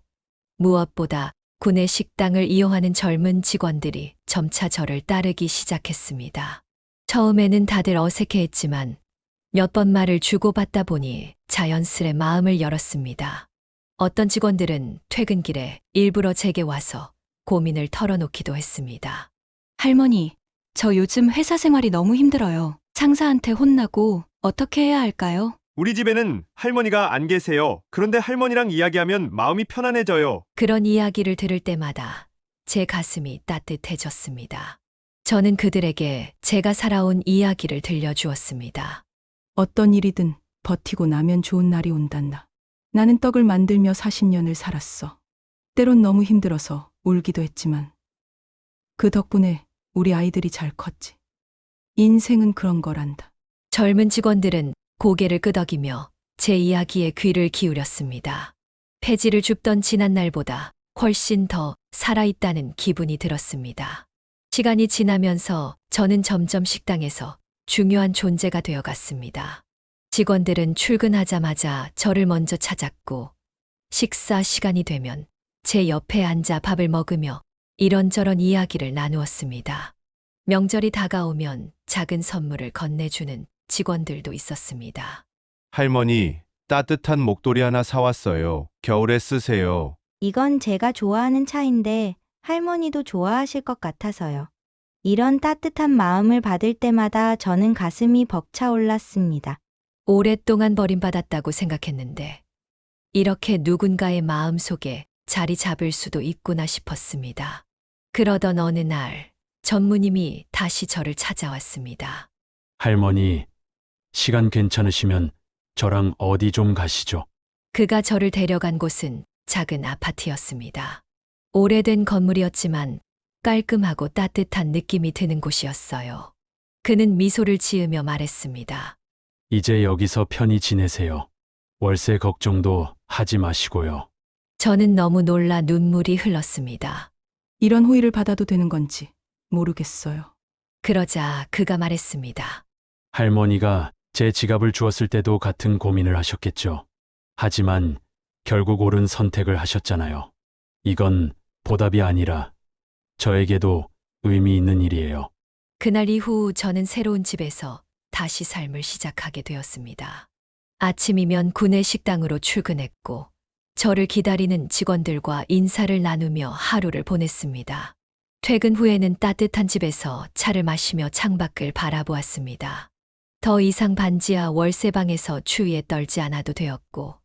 무엇보다 구내 식당을 이용하는 젊은 직원들이 점차 저를 따르기 시작했습니다. 처음에는 다들 어색해했지만 몇 번 말을 주고받다 보니 자연스레 마음을 열었습니다. 어떤 직원들은 퇴근길에 일부러 제게 와서 고민을 털어놓기도 했습니다. 할머니, 저 요즘 회사 생활이 너무 힘들어요. 상사한테 혼나고 어떻게 해야 할까요? 우리 집에는 할머니가 안 계세요. 그런데 할머니랑 이야기하면 마음이 편안해져요. 그런 이야기를 들을 때마다 제 가슴이 따뜻해졌습니다. 저는 그들에게 제가 살아온 이야기를 들려주었습니다. 어떤 일이든 버티고 나면 좋은 날이 온단다. 나는 떡을 만들며 40년을 살았어. 때론 너무 힘들어서 울기도 했지만 그 덕분에 우리 아이들이 잘 컸지. 인생은 그런 거란다. 젊은 직원들은 고개를 끄덕이며 제 이야기에 귀를 기울였습니다. 폐지를 줍던 지난날보다 훨씬 더 살아있다는 기분이 들었습니다. 시간이 지나면서 저는 점점 식당에서 중요한 존재가 되어갔습니다. 직원들은 출근하자마자 저를 먼저 찾았고 식사 시간이 되면 제 옆에 앉아 밥을 먹으며 이런저런 이야기를 나누었습니다. 명절이 다가오면 작은 선물을 건네주는 직원들도 있었습니다. 할머니, 따뜻한 목도리 하나 사왔어요. 겨울에 쓰세요. 이건 제가 좋아하는 차인데 할머니도 좋아하실 것 같아서요. 이런 따뜻한 마음을 받을 때마다 저는 가슴이 벅차올랐습니다. 오랫동안 버림받았다고 생각했는데 이렇게 누군가의 마음 속에 자리 잡을 수도 있구나 싶었습니다. 그러던 어느 날 전무님이 다시 저를 찾아왔습니다. 할머니, 시간 괜찮으시면 저랑 어디 좀 가시죠. 그가 저를 데려간 곳은 작은 아파트였습니다. 오래된 건물이었지만 깔끔하고 따뜻한 느낌이 드는 곳이었어요. 그는 미소를 지으며 말했습니다. 이제 여기서 편히 지내세요. 월세 걱정도 하지 마시고요. 저는 너무 놀라 눈물이 흘렀습니다. 이런 호의를 받아도 되는 건지 모르겠어요. 그러자 그가 말했습니다. 할머니가 제 지갑을 주었을 때도 같은 고민을 하셨겠죠. 하지만 결국 옳은 선택을 하셨잖아요. 이건 보답이 아니라 저에게도 의미 있는 일이에요. 그날 이후 저는 새로운 집에서 다시 삶을 시작하게 되었습니다. 아침이면 구내 식당으로 출근했고 저를 기다리는 직원들과 인사를 나누며 하루를 보냈습니다. 퇴근 후에는 따뜻한 집에서 차를 마시며 창밖을 바라보았습니다. 더 이상 반지하 월세방에서 추위에 떨지 않아도 되었고,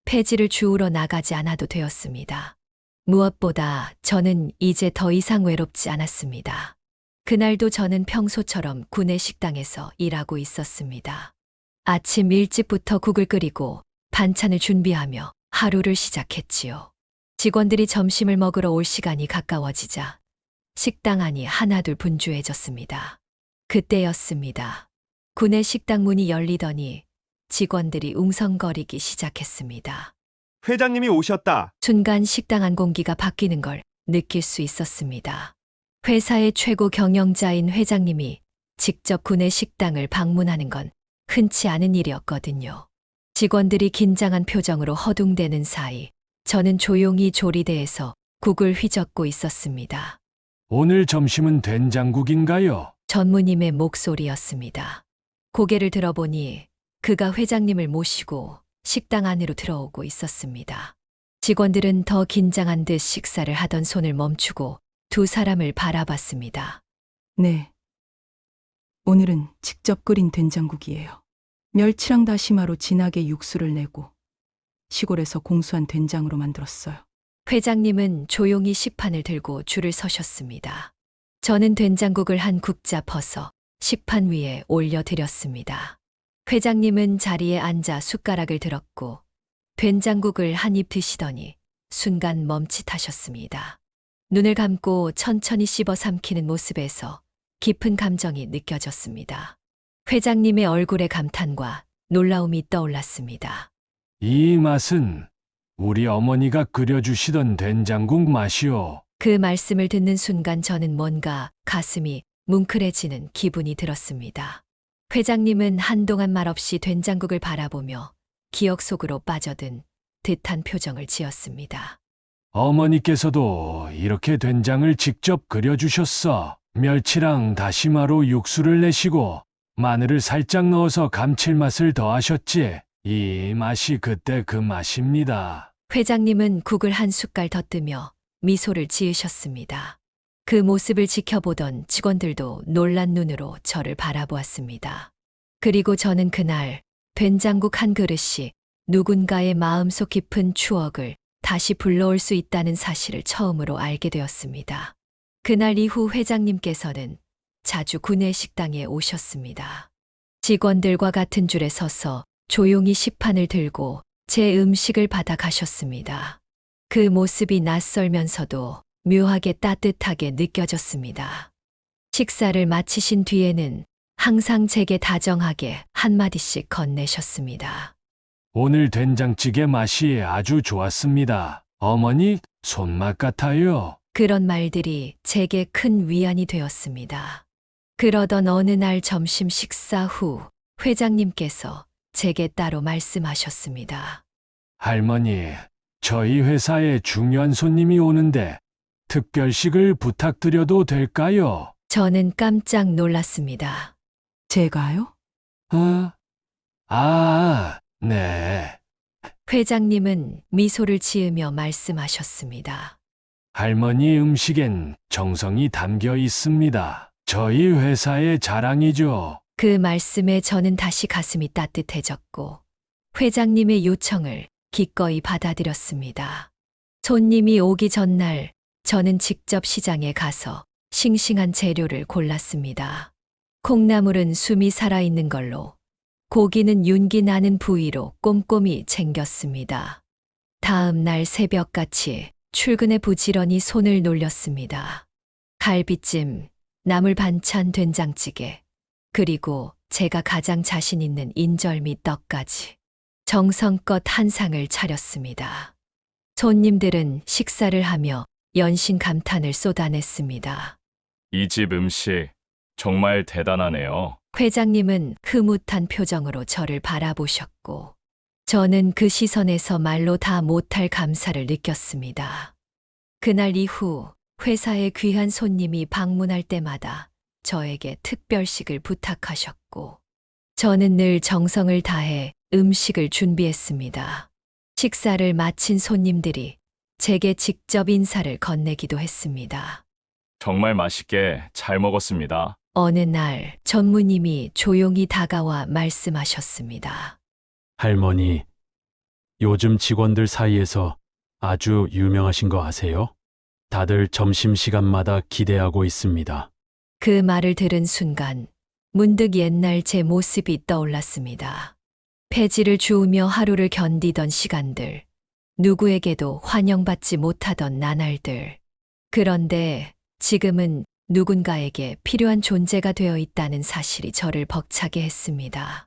폐지를 주우러 나가지 않아도 되었습니다. 무엇보다 저는 이제 더 이상 외롭지 않았습니다. 그날도 저는 평소처럼 구내 식당에서 일하고 있었습니다. 아침 일찍부터 국을 끓이고 반찬을 준비하며 하루를 시작했지요. 직원들이 점심을 먹으러 올 시간이 가까워지자 식당 안이 하나둘 분주해졌습니다. 그때였습니다. 구내 식당 문이 열리더니 직원들이 웅성거리기 시작했습니다. 회장님이 오셨다. 순간 식당 안 공기가 바뀌는 걸 느낄 수 있었습니다. 회사의 최고 경영자인 회장님이 직접 구내 식당을 방문하는 건 흔치 않은 일이었거든요. 직원들이 긴장한 표정으로 허둥대는 사이 저는 조용히 조리대에서 국을 휘젓고 있었습니다. 오늘 점심은 된장국인가요? 전무님의 목소리였습니다. 고개를 들어보니 그가 회장님을 모시고 식당 안으로 들어오고 있었습니다. 직원들은 더 긴장한 듯 식사를 하던 손을 멈추고 두 사람을 바라봤습니다. 네. 오늘은 직접 끓인 된장국이에요. 멸치랑 다시마로 진하게 육수를 내고 시골에서 공수한 된장으로 만들었어요. 회장님은 조용히 식판을 들고 줄을 서셨습니다. 저는 된장국을 한 국자 퍼서 식판 위에 올려드렸습니다. 회장님은 자리에 앉아 숟가락을 들었고 된장국을 한 입 드시더니 순간 멈칫하셨습니다. 눈을 감고 천천히 씹어 삼키는 모습에서 깊은 감정이 느껴졌습니다. 회장님의 얼굴에 감탄과 놀라움이 떠올랐습니다. 이 맛은 우리 어머니가 끓여주시던 된장국 맛이오. 그 말씀을 듣는 순간 저는 뭔가 가슴이 뭉클해지는 기분이 들었습니다. 회장님은 한동안 말없이 된장국을 바라보며 기억 속으로 빠져든 듯한 표정을 지었습니다. 어머니께서도 이렇게 된장을 직접 끓여주셨어. 멸치랑 다시마로 육수를 내시고 마늘을 살짝 넣어서 감칠맛을 더하셨지. 이 맛이 그때 그 맛입니다. 회장님은 국을 한 숟갈 더 뜨며 미소를 지으셨습니다. 그 모습을 지켜보던 직원들도 놀란 눈으로 저를 바라보았습니다. 그리고 저는 그날 된장국 한 그릇이 누군가의 마음속 깊은 추억을 다시 불러올 수 있다는 사실을 처음으로 알게 되었습니다. 그날 이후 회장님께서는 자주 구내 식당에 오셨습니다. 직원들과 같은 줄에 서서 조용히 식판을 들고 제 음식을 받아가셨습니다. 그 모습이 낯설면서도 묘하게 따뜻하게 느껴졌습니다. 식사를 마치신 뒤에는 항상 제게 다정하게 한마디씩 건네셨습니다. 오늘 된장찌개 맛이 아주 좋았습니다. 어머니 손맛 같아요. 그런 말들이 제게 큰 위안이 되었습니다. 그러던 어느 날 점심 식사 후 회장님께서 제게 따로 말씀하셨습니다. 할머니, 저희 회사에 중요한 손님이 오는데 특별식을 부탁드려도 될까요? 저는 깜짝 놀랐습니다. 제가요? 네. 회장님은 미소를 지으며 말씀하셨습니다. 할머니 음식엔 정성이 담겨 있습니다. 저희 회사의 자랑이죠. 그 말씀에 저는 다시 가슴이 따뜻해졌고 회장님의 요청을 기꺼이 받아들였습니다. 손님이 오기 전날 저는 직접 시장에 가서 싱싱한 재료를 골랐습니다. 콩나물은 숨이 살아있는 걸로, 고기는 윤기 나는 부위로 꼼꼼히 챙겼습니다. 다음 날 새벽같이 출근에 부지런히 손을 놀렸습니다. 갈비찜, 나물 반찬 된장찌개, 그리고 제가 가장 자신 있는 인절미 떡까지 정성껏 한상을 차렸습니다. 손님들은 식사를 하며 연신 감탄을 쏟아냈습니다. 이 집 음식 정말 대단하네요. 회장님은 흐뭇한 표정으로 저를 바라보셨고 저는 그 시선에서 말로 다 못할 감사를 느꼈습니다. 그날 이후 회사에 귀한 손님이 방문할 때마다 저에게 특별식을 부탁하셨고 저는 늘 정성을 다해 음식을 준비했습니다. 식사를 마친 손님들이 제게 직접 인사를 건네기도 했습니다. 정말 맛있게 잘 먹었습니다. 어느 날 전무님이 조용히 다가와 말씀하셨습니다. 할머니, 요즘 직원들 사이에서 아주 유명하신 거 아세요? 다들 점심시간마다 기대하고 있습니다. 그 말을 들은 순간 문득 옛날 제 모습이 떠올랐습니다. 폐지를 주우며 하루를 견디던 시간들, 누구에게도 환영받지 못하던 나날들. 그런데 지금은 누군가에게 필요한 존재가 되어 있다는 사실이 저를 벅차게 했습니다.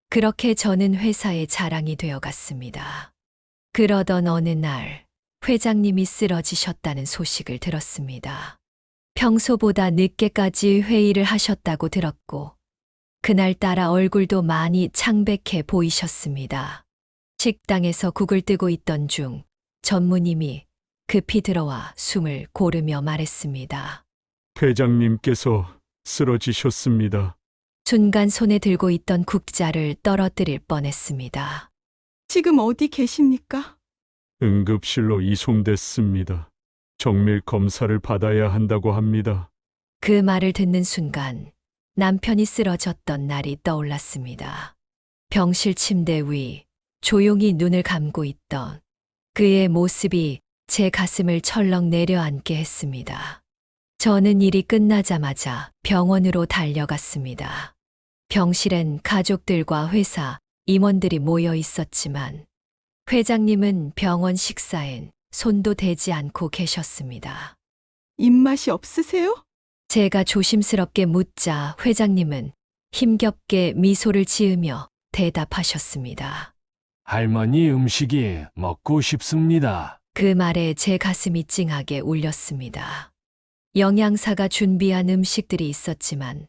그렇게 저는 회사의 자랑이 되어 갔습니다. 그러던 어느 날 회장님이 쓰러지셨다는 소식을 들었습니다. 평소보다 늦게까지 회의를 하셨다고 들었고, 그날따라 얼굴도 많이 창백해 보이셨습니다. 식당에서 국을 뜨고 있던 중 전무님이 급히 들어와 숨을 고르며 말했습니다. 회장님께서 쓰러지셨습니다. 순간 손에 들고 있던 국자를 떨어뜨릴 뻔했습니다. 지금 어디 계십니까? 응급실로 이송됐습니다. 정밀 검사를 받아야 한다고 합니다. 그 말을 듣는 순간 남편이 쓰러졌던 날이 떠올랐습니다. 병실 침대 위 조용히 눈을 감고 있던 그의 모습이 제 가슴을 철렁 내려앉게 했습니다. 저는 일이 끝나자마자 병원으로 달려갔습니다. 병실엔 가족들과 회사 임원들이 모여 있었지만 회장님은 병원 식사엔 손도 대지 않고 계셨습니다. 입맛이 없으세요? 제가 조심스럽게 묻자 회장님은 힘겹게 미소를 지으며 대답하셨습니다. 할머니 음식이 먹고 싶습니다. 그 말에 제 가슴이 찡하게 울렸습니다. 영양사가 준비한 음식들이 있었지만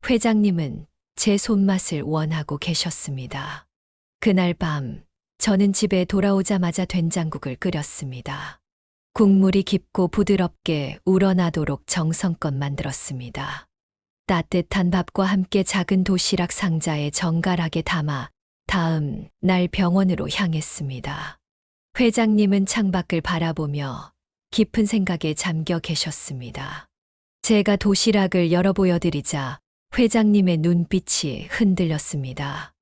회장님은 제 손맛을 원하고 계셨습니다. 그날 밤 저는 집에 돌아오자마자 된장국을 끓였습니다. 국물이 깊고 부드럽게 우러나도록 정성껏 만들었습니다. 따뜻한 밥과 함께 작은 도시락 상자에 정갈하게 담아 다음 날 병원으로 향했습니다. 회장님은 창밖을 바라보며 깊은 생각에 잠겨 계셨습니다. 제가 도시락을 열어 보여드리자 회장님의 눈빛이 흔들렸습니다.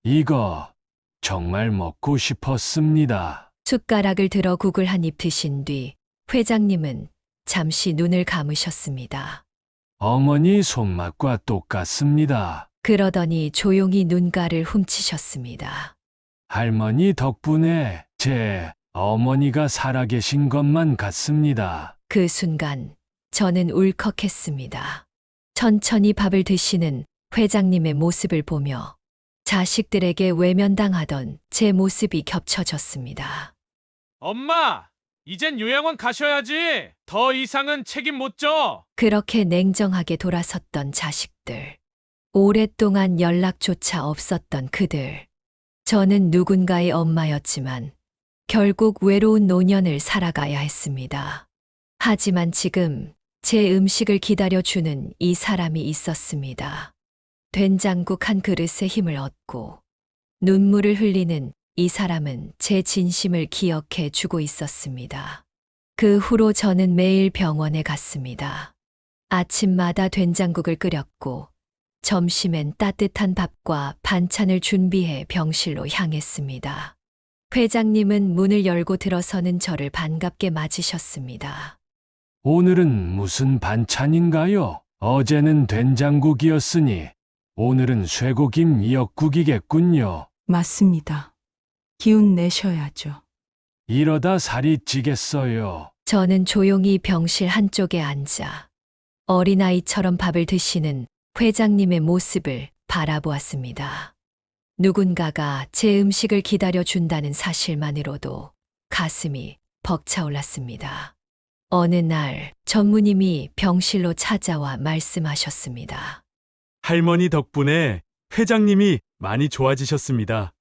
이거 정말 먹고 싶었습니다. 숟가락을 들어 국을 한 입 드신 뒤 회장님은 잠시 눈을 감으셨습니다. 어머니 손맛과 똑같습니다. 그러더니 조용히 눈가를 훔치셨습니다. 할머니 덕분에 제 어머니가 살아계신 것만 같습니다. 그 순간 저는 울컥했습니다. 천천히 밥을 드시는 회장님의 모습을 보며 자식들에게 외면당하던 제 모습이 겹쳐졌습니다. 엄마, 이젠 요양원 가셔야지. 더 이상은 책임 못 져. 그렇게 냉정하게 돌아섰던 자식들. 오랫동안 연락조차 없었던 그들. 저는 누군가의 엄마였지만 결국 외로운 노년을 살아가야 했습니다. 하지만 지금 제 음식을 기다려주는 이 사람이 있었습니다. 된장국 한 그릇에 힘을 얻고 눈물을 흘리는 이 사람은 제 진심을 기억해 주고 있었습니다. 그 후로 저는 매일 병원에 갔습니다. 아침마다 된장국을 끓였고 점심엔 따뜻한 밥과 반찬을 준비해 병실로 향했습니다. 회장님은 문을 열고 들어서는 저를 반갑게 맞으셨습니다. 오늘은 무슨 반찬인가요? 어제는 된장국이었으니 오늘은 쇠고기 미역국이겠군요. 맞습니다. 기운 내셔야죠. 이러다 살이 찌겠어요. 저는 조용히 병실 한쪽에 앉아 어린아이처럼 밥을 드시는 회장님의 모습을 바라보았습니다. 누군가가 제 음식을 기다려준다는 사실만으로도 가슴이 벅차올랐습니다. 어느 날 전무님이 병실로 찾아와 말씀하셨습니다. 할머니 덕분에 회장님이 많이 좋아지셨습니다.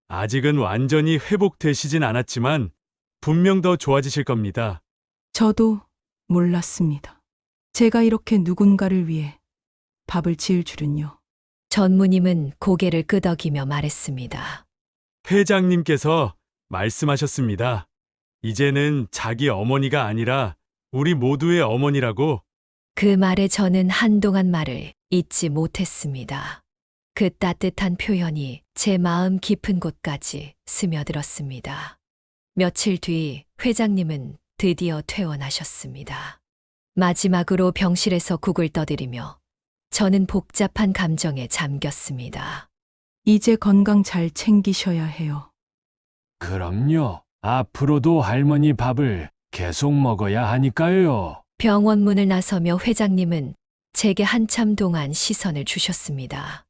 아직은 완전히 회복되시진 않았지만 분명 더 좋아지실 겁니다. 저도 몰랐습니다. 제가 이렇게 누군가를 위해 밥을 지을 줄은요. 전무님은 고개를 끄덕이며 말했습니다. 회장님께서 말씀하셨습니다. 이제는 자기 어머니가 아니라 우리 모두의 어머니라고. 그 말에 저는 한동안 말을 잇지 못했습니다. 그 따뜻한 표현이 제 마음 깊은 곳까지 스며들었습니다. 며칠 뒤 회장님은 드디어 퇴원하셨습니다. 마지막으로 병실에서 국을 떠드리며 저는 복잡한 감정에 잠겼습니다. 이제 건강 잘 챙기셔야 해요. 그럼요. 앞으로도 할머니 밥을 계속 먹어야 하니까요. 병원 문을 나서며 회장님은 제게 한참 동안 시선을 주셨습니다.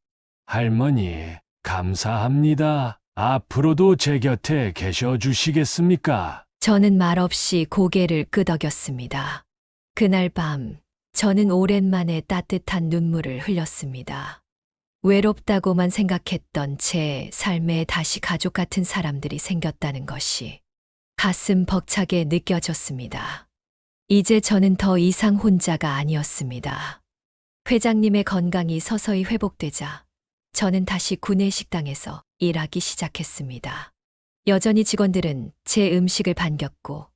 할머니, 감사합니다. 앞으로도 제 곁에 계셔 주시겠습니까? 저는 말없이 고개를 끄덕였습니다. 그날 밤, 저는 오랜만에 따뜻한 눈물을 흘렸습니다. 외롭다고만 생각했던 제 삶에 다시 가족 같은 사람들이 생겼다는 것이 가슴 벅차게 느껴졌습니다. 이제 저는 더 이상 혼자가 아니었습니다. 회장님의 건강이 서서히 회복되자 저는 다시 구내식당에서 일하기 시작했습니다. 여전히 직원들은 제 음식을 반겼고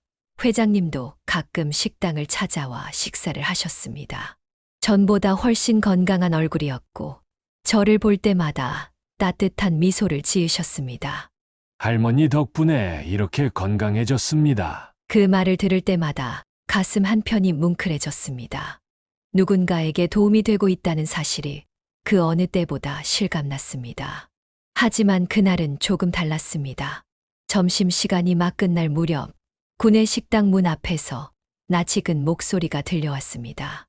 회장님도 가끔 식당을 찾아와 식사를 하셨습니다. 전보다 훨씬 건강한 얼굴이었고 저를 볼 때마다 따뜻한 미소를 지으셨습니다. 할머니 덕분에 이렇게 건강해졌습니다. 그 말을 들을 때마다 가슴 한편이 뭉클해졌습니다. 누군가에게 도움이 되고 있다는 사실이 그 어느 때보다 실감났습니다. 하지만 그날은 조금 달랐습니다. 점심시간이 막 끝날 무렵 구내식당 문 앞에서 낯익은 목소리가 들려왔습니다.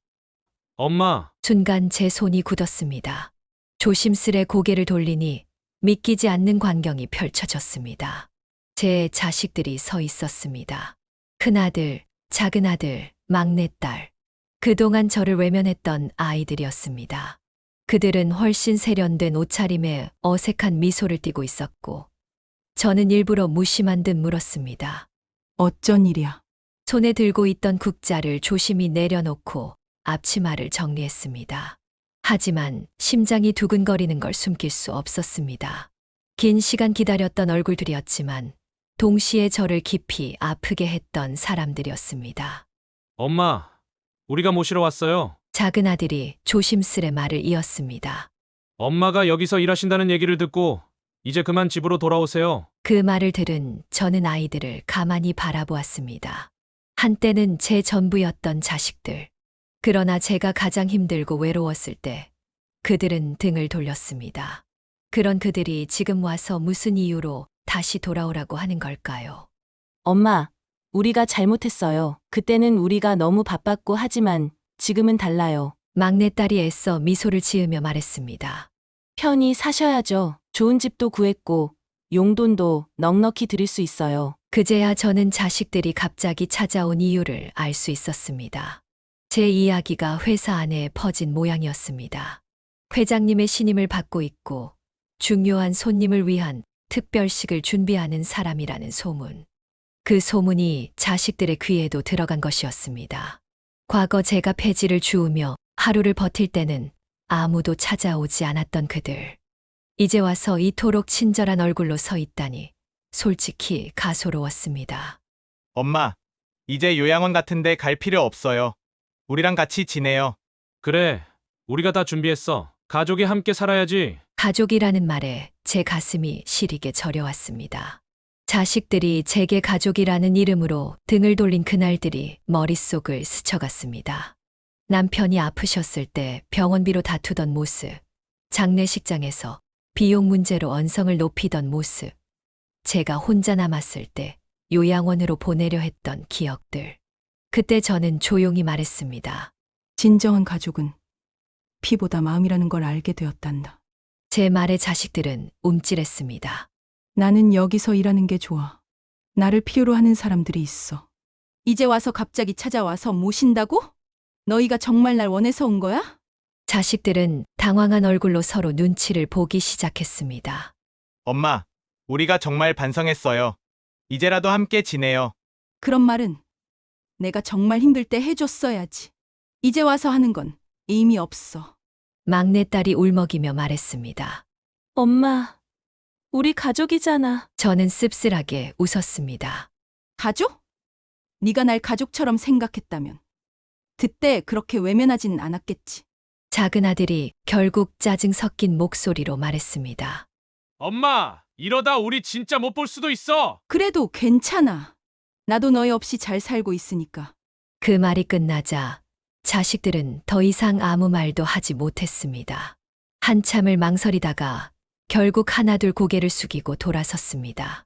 엄마, 순간 제 손이 굳었습니다. 조심스레 고개를 돌리니 믿기지 않는 광경이 펼쳐졌습니다. 제 자식들이 서 있었습니다. 큰아들, 작은아들, 막내딸. 그동안 저를 외면했던 아이들이었습니다. 그들은 훨씬 세련된 옷차림에 어색한 미소를 띠고 있었고 저는 일부러 무심한 듯 물었습니다. 어쩐 일이야? 손에 들고 있던 국자를 조심히 내려놓고 앞치마를 정리했습니다. 하지만 심장이 두근거리는 걸 숨길 수 없었습니다. 긴 시간 기다렸던 얼굴들이었지만 동시에 저를 깊이 아프게 했던 사람들이었습니다. 엄마, 우리가 모시러 왔어요. 작은 아들이 조심스레 말을 이었습니다. 엄마가 여기서 일하신다는 얘기를 듣고 이제 그만 집으로 돌아오세요. 그 말을 들은 저는 아이들을 가만히 바라보았습니다. 한때는 제 전부였던 자식들. 그러나 제가 가장 힘들고 외로웠을 때 그들은 등을 돌렸습니다. 그런 그들이 지금 와서 무슨 이유로 다시 돌아오라고 하는 걸까요? 엄마, 우리가 잘못했어요. 그때는 우리가 너무 바빴고 하지만 지금은 달라요. 막내딸이 애써 미소를 지으며 말했습니다. 편히 사셔야죠. 좋은 집도 구했고 용돈도 넉넉히 드릴 수 있어요. 그제야 저는 자식들이 갑자기 찾아온 이유를 알 수 있었습니다. 제 이야기가 회사 안에 퍼진 모양이었습니다. 회장님의 신임을 받고 있고 중요한 손님을 위한 특별식을 준비하는 사람이라는 소문. 그 소문이 자식들의 귀에도 들어간 것이었습니다. 과거 제가 폐지를 주우며 하루를 버틸 때는 아무도 찾아오지 않았던 그들. 이제 와서 이토록 친절한 얼굴로 서 있다니 솔직히 가소로웠습니다. 엄마, 이제 요양원 같은데 갈 필요 없어요. 우리랑 같이 지내요. 그래, 우리가 다 준비했어. 가족이 함께 살아야지. 가족이라는 말에 제 가슴이 시리게 저려왔습니다. 자식들이 제게 가족이라는 이름으로 등을 돌린 그날들이 머릿속을 스쳐갔습니다. 남편이 아프셨을 때 병원비로 다투던 모습, 장례식장에서 비용 문제로 언성을 높이던 모습, 제가 혼자 남았을 때 요양원으로 보내려 했던 기억들. 그때 저는 조용히 말했습니다. 진정한 가족은 피보다 마음이라는 걸 알게 되었단다. 제 말에 자식들은 움찔했습니다. 나는 여기서 일하는 게 좋아. 나를 필요로 하는 사람들이 있어. 이제 와서 갑자기 찾아와서 모신다고? 너희가 정말 날 원해서 온 거야? 자식들은 당황한 얼굴로 서로 눈치를 보기 시작했습니다. 엄마, 우리가 정말 반성했어요. 이제라도 함께 지내요. 그런 말은 내가 정말 힘들 때 해줬어야지. 이제 와서 하는 건 의미 없어. 막내딸이 울먹이며 말했습니다. 엄마, 우리 가족이잖아. 저는 씁쓸하게 웃었습니다. 가족? 네가 날 가족처럼 생각했다면 그때 그렇게 외면하진 않았겠지. 작은 아들이 결국 짜증 섞인 목소리로 말했습니다. 엄마, 이러다 우리 진짜 못 볼 수도 있어. 그래도 괜찮아. 나도 너희 없이 잘 살고 있으니까. 그 말이 끝나자 자식들은 더 이상 아무 말도 하지 못했습니다. 한참을 망설이다가 결국 하나둘 고개를 숙이고 돌아섰습니다.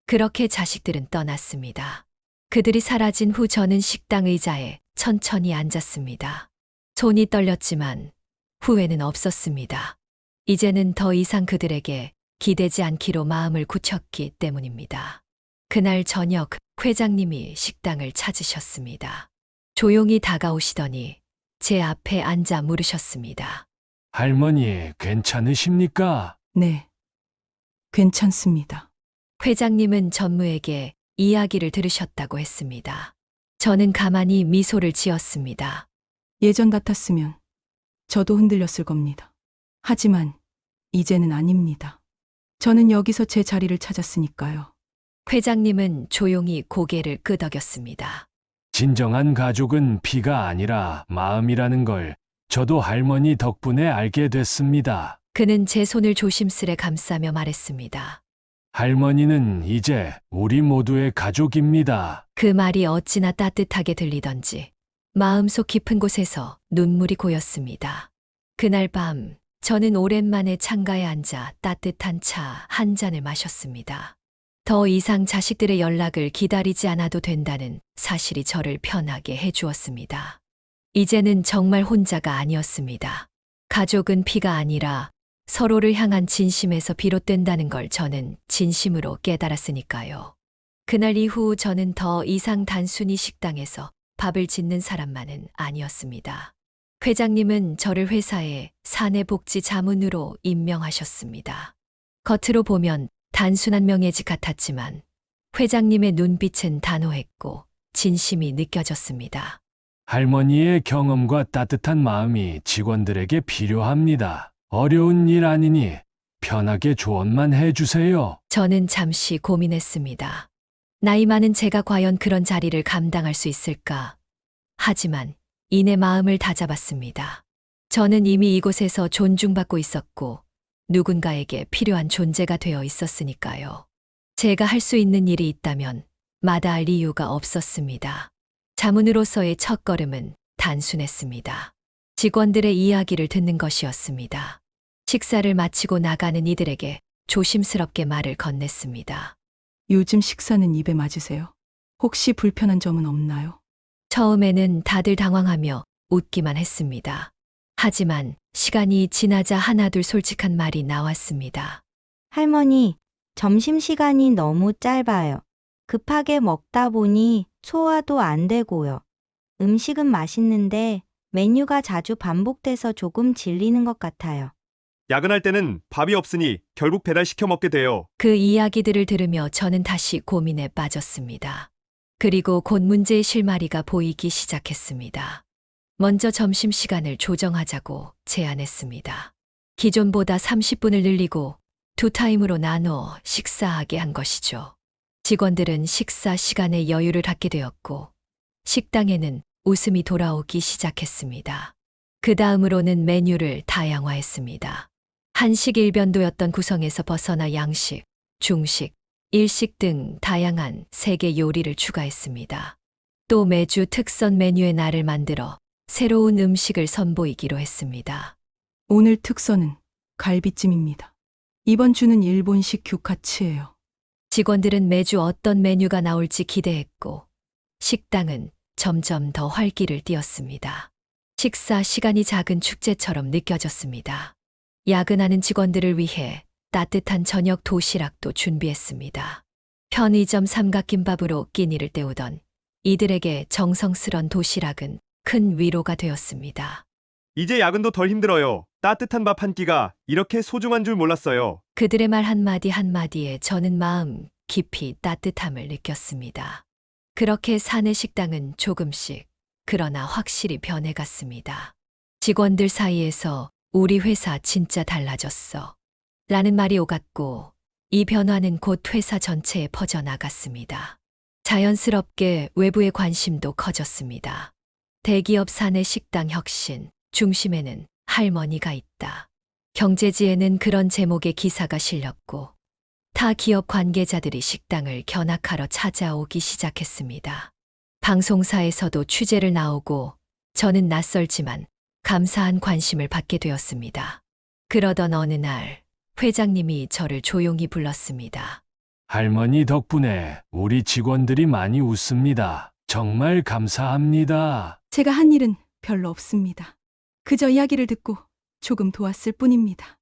그렇게 자식들은 떠났습니다. 그들이 사라진 후 저는 식당 의자에 천천히 앉았습니다. 손이 떨렸지만 후회는 없었습니다. 이제는 더 이상 그들에게 기대지 않기로 마음을 굳혔기 때문입니다. 그날 저녁 회장님이 식당을 찾으셨습니다. 조용히 다가오시더니 제 앞에 앉아 물으셨습니다. 할머니, 괜찮으십니까? 네. 괜찮습니다. 회장님은 전무에게 이야기를 들으셨다고 했습니다. 저는 가만히 미소를 지었습니다. 예전 같았으면 저도 흔들렸을 겁니다. 하지만 이제는 아닙니다. 저는 여기서 제 자리를 찾았으니까요. 회장님은 조용히 고개를 끄덕였습니다. 진정한 가족은 피가 아니라 마음이라는 걸 저도 할머니 덕분에 알게 됐습니다. 그는 제 손을 조심스레 감싸며 말했습니다. 할머니는 이제 우리 모두의 가족입니다. 그 말이 어찌나 따뜻하게 들리던지 마음속 깊은 곳에서 눈물이 고였습니다. 그날 밤 저는 오랜만에 창가에 앉아 따뜻한 차 한 잔을 마셨습니다. 더 이상 자식들의 연락을 기다리지 않아도 된다는 사실이 저를 편하게 해주었습니다. 이제는 정말 혼자가 아니었습니다. 가족은 피가 아니라 서로를 향한 진심에서 비롯된다는 걸 저는 진심으로 깨달았으니까요. 그날 이후 저는 더 이상 단순히 식당에서 밥을 짓는 사람만은 아니었습니다. 회장님은 저를 회사의 사내복지 자문으로 임명하셨습니다. 겉으로 보면 단순한 명예직 같았지만 회장님의 눈빛은 단호했고 진심이 느껴졌습니다. 할머니의 경험과 따뜻한 마음이 직원들에게 필요합니다. 어려운 일 아니니 편하게 조언만 해주세요. 저는 잠시 고민했습니다. 나이 많은 제가 과연 그런 자리를 감당할 수 있을까? 하지만 이내 마음을 다잡았습니다. 저는 이미 이곳에서 존중받고 있었고 누군가에게 필요한 존재가 되어 있었으니까요. 제가 할 수 있는 일이 있다면 마다할 이유가 없었습니다. 자문으로서의 첫걸음은 단순했습니다. 직원들의 이야기를 듣는 것이었습니다. 식사를 마치고 나가는 이들에게 조심스럽게 말을 건넸습니다. 요즘 식사는 입에 맞으세요? 혹시 불편한 점은 없나요? 처음에는 다들 당황하며 웃기만 했습니다. 하지만 시간이 지나자 하나둘 솔직한 말이 나왔습니다. 할머니, 점심시간이 너무 짧아요. 급하게 먹다 보니 소화도 안 되고요. 음식은 맛있는데 메뉴가 자주 반복돼서 조금 질리는 것 같아요. 야근할 때는 밥이 없으니 결국 배달시켜 먹게 돼요. 그 이야기들을 들으며 저는 다시 고민에 빠졌습니다. 그리고 곧 문제의 실마리가 보이기 시작했습니다. 먼저 점심시간을 조정하자고 제안했습니다. 기존보다 30분을 늘리고 2타임으로 나눠 식사하게 한 것이죠. 직원들은 식사 시간에 여유를 갖게 되었고 식당에는 웃음이 돌아오기 시작했습니다. 그 다음으로는 메뉴를 다양화했습니다. 한식 일변도였던 구성에서 벗어나 양식, 중식, 일식 등 다양한 세계 요리를 추가했습니다. 또 매주 특선 메뉴의 날을 만들어 새로운 음식을 선보이기로 했습니다. 오늘 특선은 갈비찜입니다. 이번 주는 일본식 규카츠예요. 직원들은 매주 어떤 메뉴가 나올지 기대했고 식당은 점점 더 활기를 띠었습니다. 식사 시간이 작은 축제처럼 느껴졌습니다. 야근하는 직원들을 위해 따뜻한 저녁 도시락도 준비했습니다. 편의점 삼각김밥으로 끼니를 때우던 이들에게 정성스런 도시락은 큰 위로가 되었습니다. 이제 야근도 덜 힘들어요. 따뜻한 밥 한 끼가 이렇게 소중한 줄 몰랐어요. 그들의 말 한마디 한마디에 저는 마음 깊이 따뜻함을 느꼈습니다. 그렇게 사내 식당은 조금씩 그러나 확실히 변해갔습니다. 직원들 사이에서 우리 회사 진짜 달라졌어. 라는 말이 오갔고 이 변화는 곧 회사 전체에 퍼져나갔습니다. 자연스럽게 외부의 관심도 커졌습니다. 대기업 사내 식당 혁신, 중심에는 할머니가 있다. 경제지에는 그런 제목의 기사가 실렸고 타 기업 관계자들이 식당을 견학하러 찾아오기 시작했습니다. 방송사에서도 취재를 나오고 저는 낯설지만 감사한 관심을 받게 되었습니다. 그러던 어느 날 회장님이 저를 조용히 불렀습니다. 할머니 덕분에 우리 직원들이 많이 웃습니다. 정말 감사합니다. 제가 한 일은 별로 없습니다. 그저 이야기를 듣고 조금 도왔을 뿐입니다.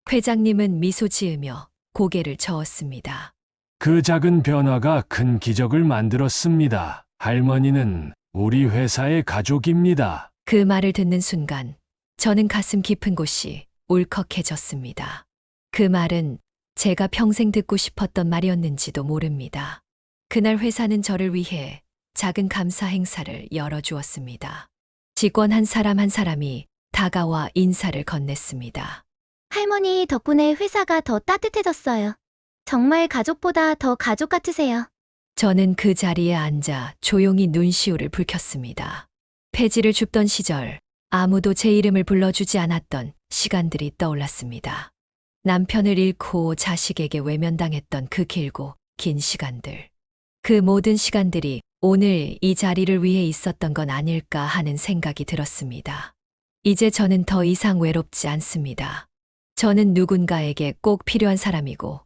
회장님은 미소 지으며 고개를 저었습니다. 그 작은 변화가 큰 기적을 만들었습니다. 할머니는 우리 회사의 가족입니다. 그 말을 듣는 순간 저는 가슴 깊은 곳이 울컥해졌습니다. 그 말은 제가 평생 듣고 싶었던 말이었는지도 모릅니다. 그날 회사는 저를 위해 작은 감사 행사를 열어주었습니다. 직원 한 사람 한 사람이 다가와 인사를 건넸습니다. 할머니 덕분에 회사가 더 따뜻해졌어요. 정말 가족보다 더 가족 같으세요. 저는 그 자리에 앉아 조용히 눈시울을 붉혔습니다. 폐지를 줍던 시절 아무도 제 이름을 불러주지 않았던 시간들이 떠올랐습니다. 남편을 잃고 자식에게 외면당했던 그 길고 긴 시간들. 그 모든 시간들이 오늘 이 자리를 위해 있었던 건 아닐까 하는 생각이 들었습니다. 이제 저는 더 이상 외롭지 않습니다. 저는 누군가에게 꼭 필요한 사람이고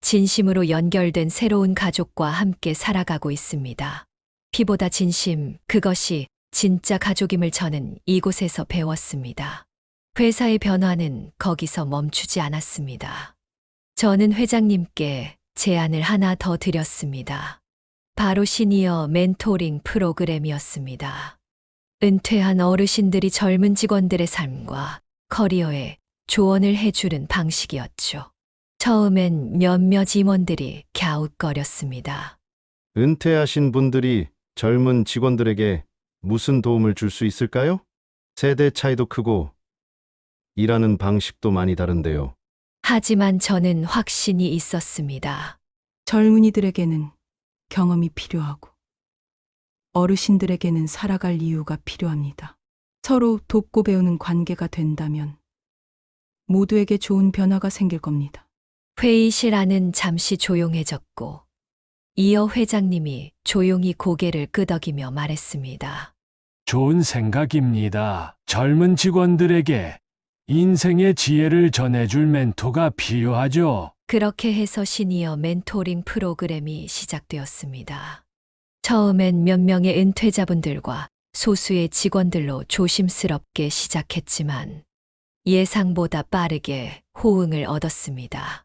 진심으로 연결된 새로운 가족과 함께 살아가고 있습니다. 피보다 진심, 그것이 진짜 가족임을 저는 이곳에서 배웠습니다. 회사의 변화는 거기서 멈추지 않았습니다. 저는 회장님께 제안을 하나 더 드렸습니다. 바로 시니어 멘토링 프로그램이었습니다. 은퇴한 어르신들이 젊은 직원들의 삶과 커리어에 조언을 해주는 방식이었죠. 처음엔 몇몇 임원들이 갸웃거렸습니다. 은퇴하신 분들이 젊은 직원들에게 무슨 도움을 줄 수 있을까요? 세대 차이도 크고 일하는 방식도 많이 다른데요. 하지만 저는 확신이 있었습니다. 젊은이들에게는 경험이 필요하고 어르신들에게는 살아갈 이유가 필요합니다. 서로 돕고 배우는 관계가 된다면 모두에게 좋은 변화가 생길 겁니다. 회의실 안은 잠시 조용해졌고 이어 회장님이 조용히 고개를 끄덕이며 말했습니다. 좋은 생각입니다. 젊은 직원들에게 인생의 지혜를 전해줄 멘토가 필요하죠. 그렇게 해서 시니어 멘토링 프로그램이 시작되었습니다. 처음엔 몇 명의 은퇴자분들과 소수의 직원들로 조심스럽게 시작했지만 예상보다 빠르게 호응을 얻었습니다.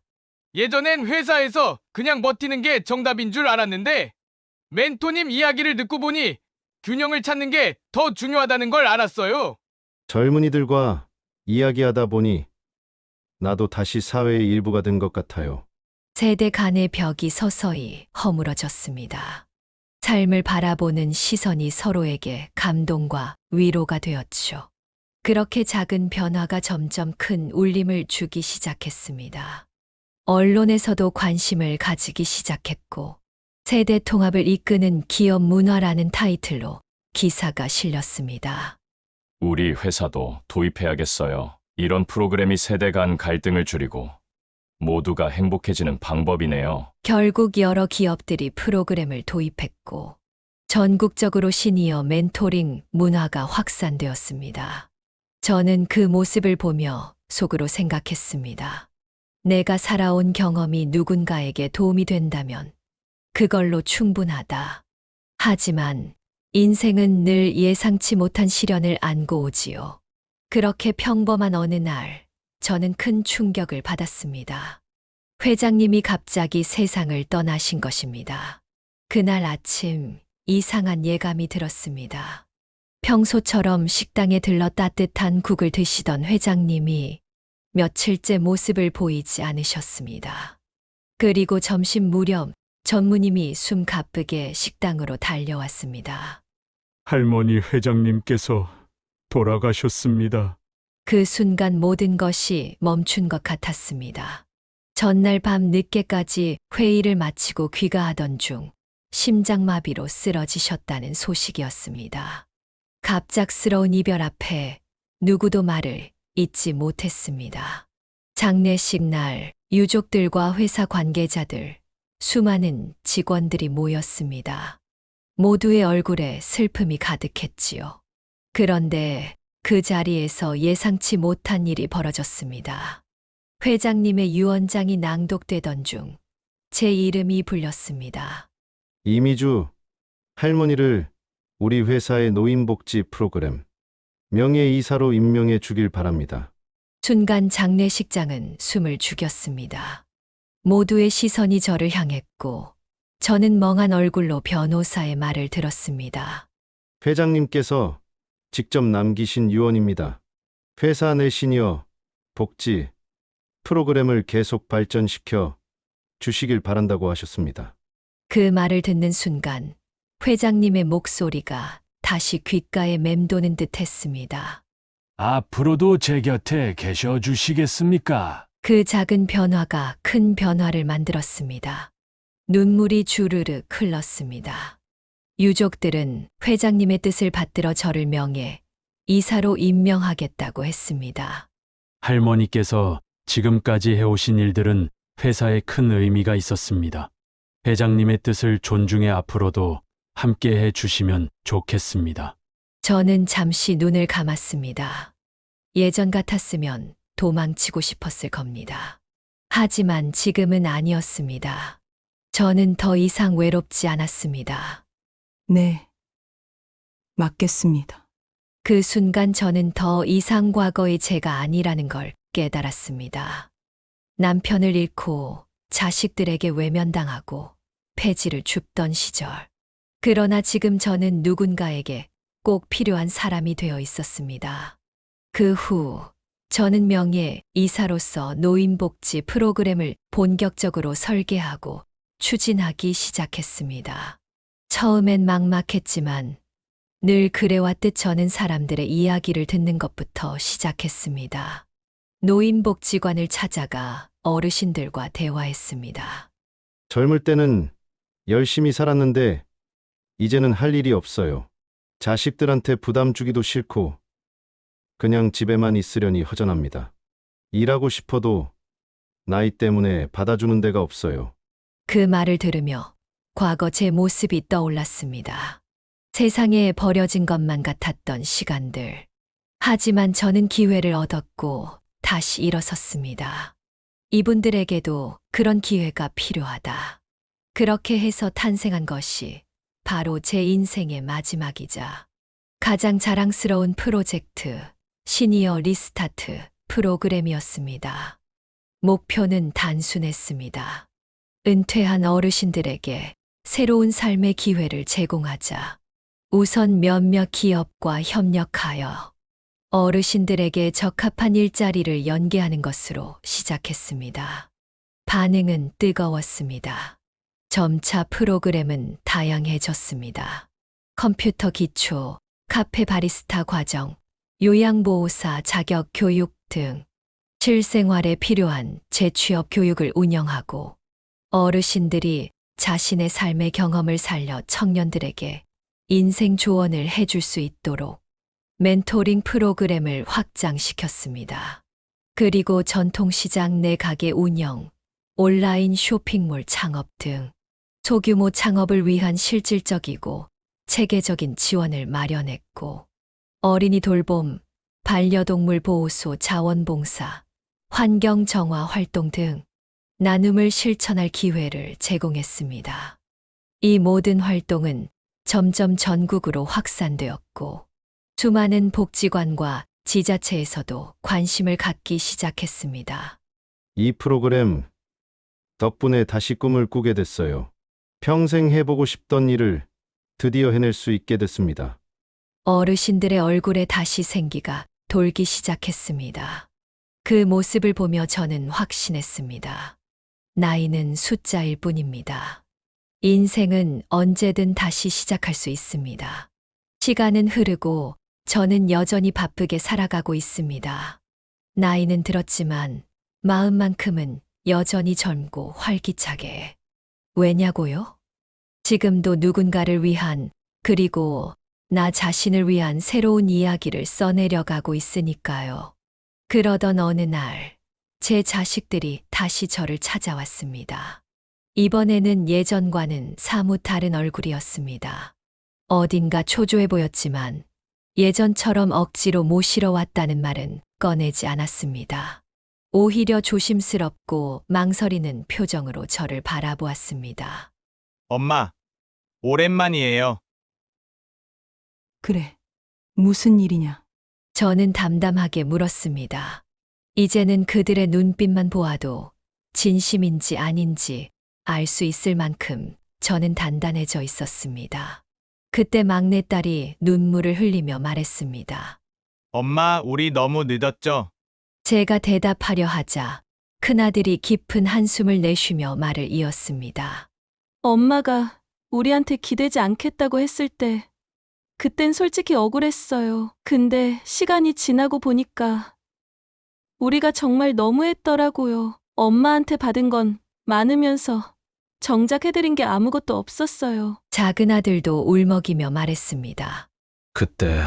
예전엔 회사에서 그냥 버티는 게 정답인 줄 알았는데 멘토님 이야기를 듣고 보니 균형을 찾는 게 더 중요하다는 걸 알았어요. 젊은이들과 이야기하다 보니 나도 다시 사회의 일부가 된 것 같아요. 세대 간의 벽이 서서히 허물어졌습니다. 삶을 바라보는 시선이 서로에게 감동과 위로가 되었죠. 그렇게 작은 변화가 점점 큰 울림을 주기 시작했습니다. 언론에서도 관심을 가지기 시작했고 세대 통합을 이끄는 기업 문화라는 타이틀로 기사가 실렸습니다. 우리 회사도 도입해야겠어요. 이런 프로그램이 세대 간 갈등을 줄이고 모두가 행복해지는 방법이네요. 결국 여러 기업들이 프로그램을 도입했고 전국적으로 시니어 멘토링 문화가 확산되었습니다. 저는 그 모습을 보며 속으로 생각했습니다. 내가 살아온 경험이 누군가에게 도움이 된다면 그걸로 충분하다. 하지만 인생은 늘 예상치 못한 시련을 안고 오지요. 그렇게 평범한 어느 날, 저는 큰 충격을 받았습니다. 회장님이 갑자기 세상을 떠나신 것입니다. 그날 아침 이상한 예감이 들었습니다. 평소처럼 식당에 들러 따뜻한 국을 드시던 회장님이 며칠째 모습을 보이지 않으셨습니다. 그리고 점심 무렵 전무님이 숨 가쁘게 식당으로 달려왔습니다. 할머니 회장님께서 돌아가셨습니다. 그 순간 모든 것이 멈춘 것 같았습니다. 전날 밤 늦게까지 회의를 마치고 귀가하던 중 심장마비로 쓰러지셨다는 소식이었습니다. 갑작스러운 이별 앞에 누구도 말을 잇지 못했습니다. 장례식 날 유족들과 회사 관계자들, 수많은 직원들이 모였습니다. 모두의 얼굴에 슬픔이 가득했지요. 그런데 그 자리에서 예상치 못한 일이 벌어졌습니다. 회장님의 유언장이 낭독되던 중 제 이름이 불렸습니다. 이미주, 할머니를 우리 회사의 노인복지 프로그램 명예이사로 임명해 주길 바랍니다. 순간 장례식장은 숨을 죽였습니다. 모두의 시선이 저를 향했고 저는 멍한 얼굴로 변호사의 말을 들었습니다. 회장님께서 직접 남기신 유언입니다. 회사 내 시니어 복지 프로그램을 계속 발전시켜 주시길 바란다고 하셨습니다. 그 말을 듣는 순간 회장님의 목소리가 다시 귓가에 맴도는 듯 했습니다. 앞으로도 제 곁에 계셔 주시겠습니까? 그 작은 변화가 큰 변화를 만들었습니다. 눈물이 주르륵 흘렀습니다. 유족들은 회장님의 뜻을 받들어 저를 명예 이사로 임명하겠다고 했습니다. 할머니께서 지금까지 해오신 일들은 회사에 큰 의미가 있었습니다. 회장님의 뜻을 존중해 앞으로도 함께 해 주시면 좋겠습니다. 저는 잠시 눈을 감았습니다. 예전 같았으면 도망치고 싶었을 겁니다. 하지만 지금은 아니었습니다. 저는 더 이상 외롭지 않았습니다. 네. 맞겠습니다. 그 순간 저는 더 이상 과거의 제가 아니라는 걸 깨달았습니다. 남편을 잃고 자식들에게 외면당하고 폐지를 줍던 시절. 그러나 지금 저는 누군가에게 꼭 필요한 사람이 되어 있었습니다. 그 후 저는 명예 이사로서 노인복지 프로그램을 본격적으로 설계하고 추진하기 시작했습니다. 처음엔 막막했지만 늘 그래왔듯 저는 사람들의 이야기를 듣는 것부터 시작했습니다. 노인복지관을 찾아가 어르신들과 대화했습니다. 젊을 때는 열심히 살았는데 이제는 할 일이 없어요. 자식들한테 부담 주기도 싫고 그냥 집에만 있으려니 허전합니다. 일하고 싶어도 나이 때문에 받아주는 데가 없어요. 그 말을 들으며 과거 제 모습이 떠올랐습니다. 세상에 버려진 것만 같았던 시간들. 하지만 저는 기회를 얻었고 다시 일어섰습니다. 이분들에게도 그런 기회가 필요하다. 그렇게 해서 탄생한 것이 바로 제 인생의 마지막이자 가장 자랑스러운 프로젝트 시니어 리스타트 프로그램이었습니다. 목표는 단순했습니다. 은퇴한 어르신들에게 새로운 삶의 기회를 제공하자. 우선 몇몇 기업과 협력하여 어르신들에게 적합한 일자리를 연계하는 것으로 시작했습니다. 반응은 뜨거웠습니다. 점차 프로그램은 다양해졌습니다. 컴퓨터 기초, 카페 바리스타 과정, 요양보호사 자격 교육 등 실생활에 필요한 재취업 교육을 운영하고 어르신들이 자신의 삶의 경험을 살려 청년들에게 인생 조언을 해줄 수 있도록 멘토링 프로그램을 확장시켰습니다. 그리고 전통시장 내 가게 운영, 온라인 쇼핑몰 창업 등 소규모 창업을 위한 실질적이고 체계적인 지원을 마련했고 어린이 돌봄, 반려동물 보호소 자원봉사, 환경 정화 활동 등 나눔을 실천할 기회를 제공했습니다. 이 모든 활동은 점점 전국으로 확산되었고 수많은 복지관과 지자체에서도 관심을 갖기 시작했습니다. 이 프로그램 덕분에 다시 꿈을 꾸게 됐어요. 평생 해보고 싶던 일을 드디어 해낼 수 있게 됐습니다. 어르신들의 얼굴에 다시 생기가 돌기 시작했습니다. 그 모습을 보며 저는 확신했습니다. 나이는 숫자일 뿐입니다. 인생은 언제든 다시 시작할 수 있습니다. 시간은 흐르고 저는 여전히 바쁘게 살아가고 있습니다. 나이는 들었지만 마음만큼은 여전히 젊고 활기차게. 왜냐고요? 지금도 누군가를 위한 그리고 나 자신을 위한 새로운 이야기를 써내려가고 있으니까요. 그러던 어느 날, 제 자식들이 다시 저를 찾아왔습니다. 이번에는 예전과는 사뭇 다른 얼굴이었습니다. 어딘가 초조해 보였지만 예전처럼 억지로 모시러 왔다는 말은 꺼내지 않았습니다. 오히려 조심스럽고 망설이는 표정으로 저를 바라보았습니다. 엄마, 오랜만이에요. 그래. 무슨 일이냐? 저는 담담하게 물었습니다. 이제는 그들의 눈빛만 보아도 진심인지 아닌지 알 수 있을 만큼 저는 단단해져 있었습니다. 그때 막내딸이 눈물을 흘리며 말했습니다. 엄마, 우리 너무 늦었죠? 제가 대답하려 하자 큰아들이 깊은 한숨을 내쉬며 말을 이었습니다. 엄마가 우리한테 기대지 않겠다고 했을 때 그땐 솔직히 억울했어요. 근데 시간이 지나고 보니까 우리가 정말 너무했더라고요. 엄마한테 받은 건 많으면서 정작 해드린 게 아무것도 없었어요. 작은 아들도 울먹이며 말했습니다. 그때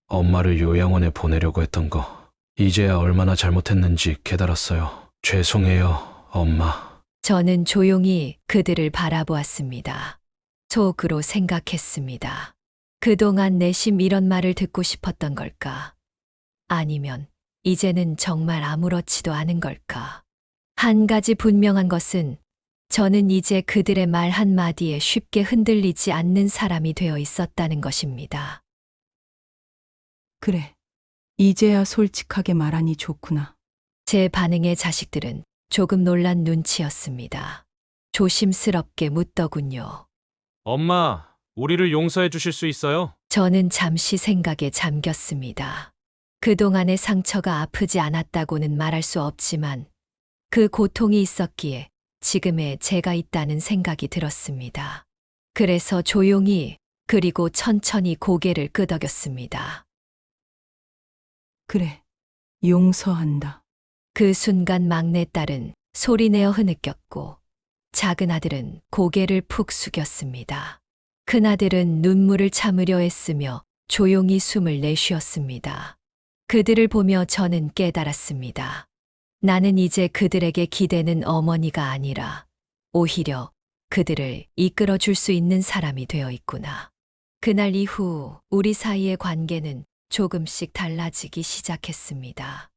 엄마를 요양원에 보내려고 했던 거 이제야 얼마나 잘못했는지 깨달았어요. 죄송해요, 엄마. 저는 조용히 그들을 바라보았습니다. 속으로 생각했습니다. 그동안 내심 이런 말을 듣고 싶었던 걸까? 아니면 이제는 정말 아무렇지도 않은 걸까? 한 가지 분명한 것은 저는 이제 그들의 말 한마디에 쉽게 흔들리지 않는 사람이 되어 있었다는 것입니다. 그래. 이제야 솔직하게 말하니 좋구나. 제 반응에 자식들은 조금 놀란 눈치였습니다. 조심스럽게 묻더군요. 엄마, 우리를 용서해 주실 수 있어요? 저는 잠시 생각에 잠겼습니다. 그동안의 상처가 아프지 않았다고는 말할 수 없지만 그 고통이 있었기에 지금의 제가 있다는 생각이 들었습니다. 그래서 조용히 그리고 천천히 고개를 끄덕였습니다. 그래. 용서한다. 그 순간 막내딸은 소리내어 흐느꼈고 작은 아들은 고개를 푹 숙였습니다. 큰아들은 눈물을 참으려 애쓰며 조용히 숨을 내쉬었습니다. 그들을 보며 저는 깨달았습니다. 나는 이제 그들에게 기대는 어머니가 아니라 오히려 그들을 이끌어줄 수 있는 사람이 되어 있구나. 그날 이후 우리 사이의 관계는 조금씩 달라지기 시작했습니다.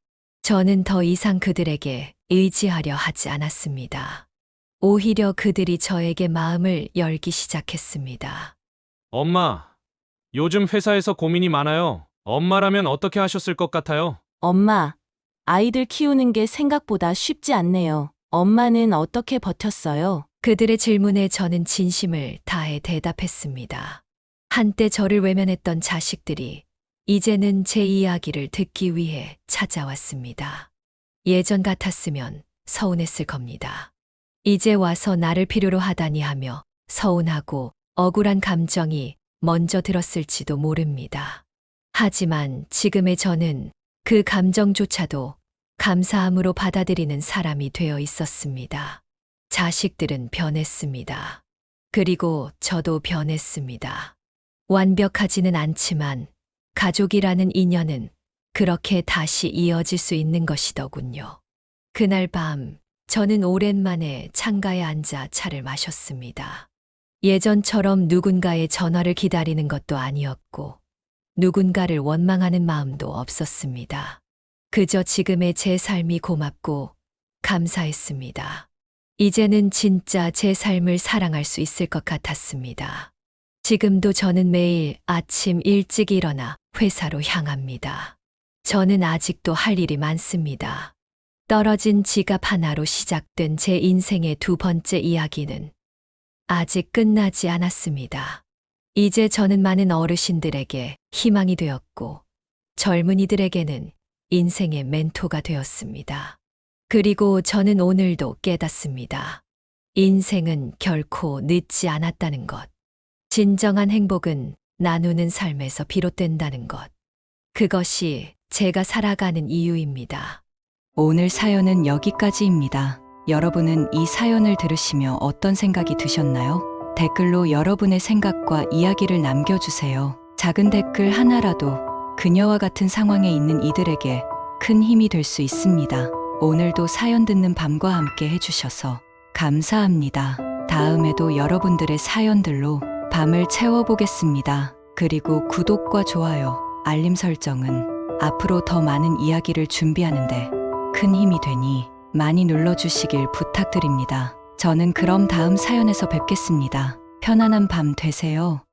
저는 더 이상 그들에게 의지하려 하지 않았습니다. 오히려 그들이 저에게 마음을 열기 시작했습니다. 엄마, 요즘 회사에서 고민이 많아요. 엄마라면 어떻게 하셨을 것 같아요? 엄마, 아이들 키우는 게 생각보다 쉽지 않네요. 엄마는 어떻게 버텼어요? 그들의 질문에 저는 진심을 다해 대답했습니다. 한때 저를 외면했던 자식들이 이제는 제 이야기를 듣기 위해 찾아왔습니다. 예전 같았으면 서운했을 겁니다. 이제 와서 나를 필요로 하다니 하며 서운하고 억울한 감정이 먼저 들었을지도 모릅니다. 하지만 지금의 저는 그 감정조차도 감사함으로 받아들이는 사람이 되어 있었습니다. 자식들은 변했습니다. 그리고 저도 변했습니다. 완벽하지는 않지만 가족이라는 인연은 그렇게 다시 이어질 수 있는 것이더군요. 그날 밤 저는 오랜만에 창가에 앉아 차를 마셨습니다. 예전처럼 누군가의 전화를 기다리는 것도 아니었고 누군가를 원망하는 마음도 없었습니다. 그저 지금의 제 삶이 고맙고 감사했습니다. 이제는 진짜 제 삶을 사랑할 수 있을 것 같았습니다. 지금도 저는 매일 아침 일찍 일어나 회사로 향합니다. 저는 아직도 할 일이 많습니다. 떨어진 지갑 하나로 시작된 제 인생의 두 번째 이야기는 아직 끝나지 않았습니다. 이제 저는 많은 어르신들에게 희망이 되었고 젊은이들에게는 인생의 멘토가 되었습니다. 그리고 저는 오늘도 깨닫습니다. 인생은 결코 늦지 않았다는 것. 진정한 행복은 나누는 삶에서 비롯된다는 것. 그것이 제가 살아가는 이유입니다. 오늘 사연은 여기까지입니다. 여러분은 이 사연을 들으시며 어떤 생각이 드셨나요? 댓글로 여러분의 생각과 이야기를 남겨주세요. 작은 댓글 하나라도 그녀와 같은 상황에 있는 이들에게 큰 힘이 될 수 있습니다. 오늘도 사연 듣는 밤과 함께 해주셔서 감사합니다. 다음에도 여러분들의 사연들로 밤을 채워보겠습니다. 그리고 구독과 좋아요, 알림 설정은 앞으로 더 많은 이야기를 준비하는데 큰 힘이 되니 많이 눌러주시길 부탁드립니다. 저는 그럼 다음 사연에서 뵙겠습니다. 편안한 밤 되세요.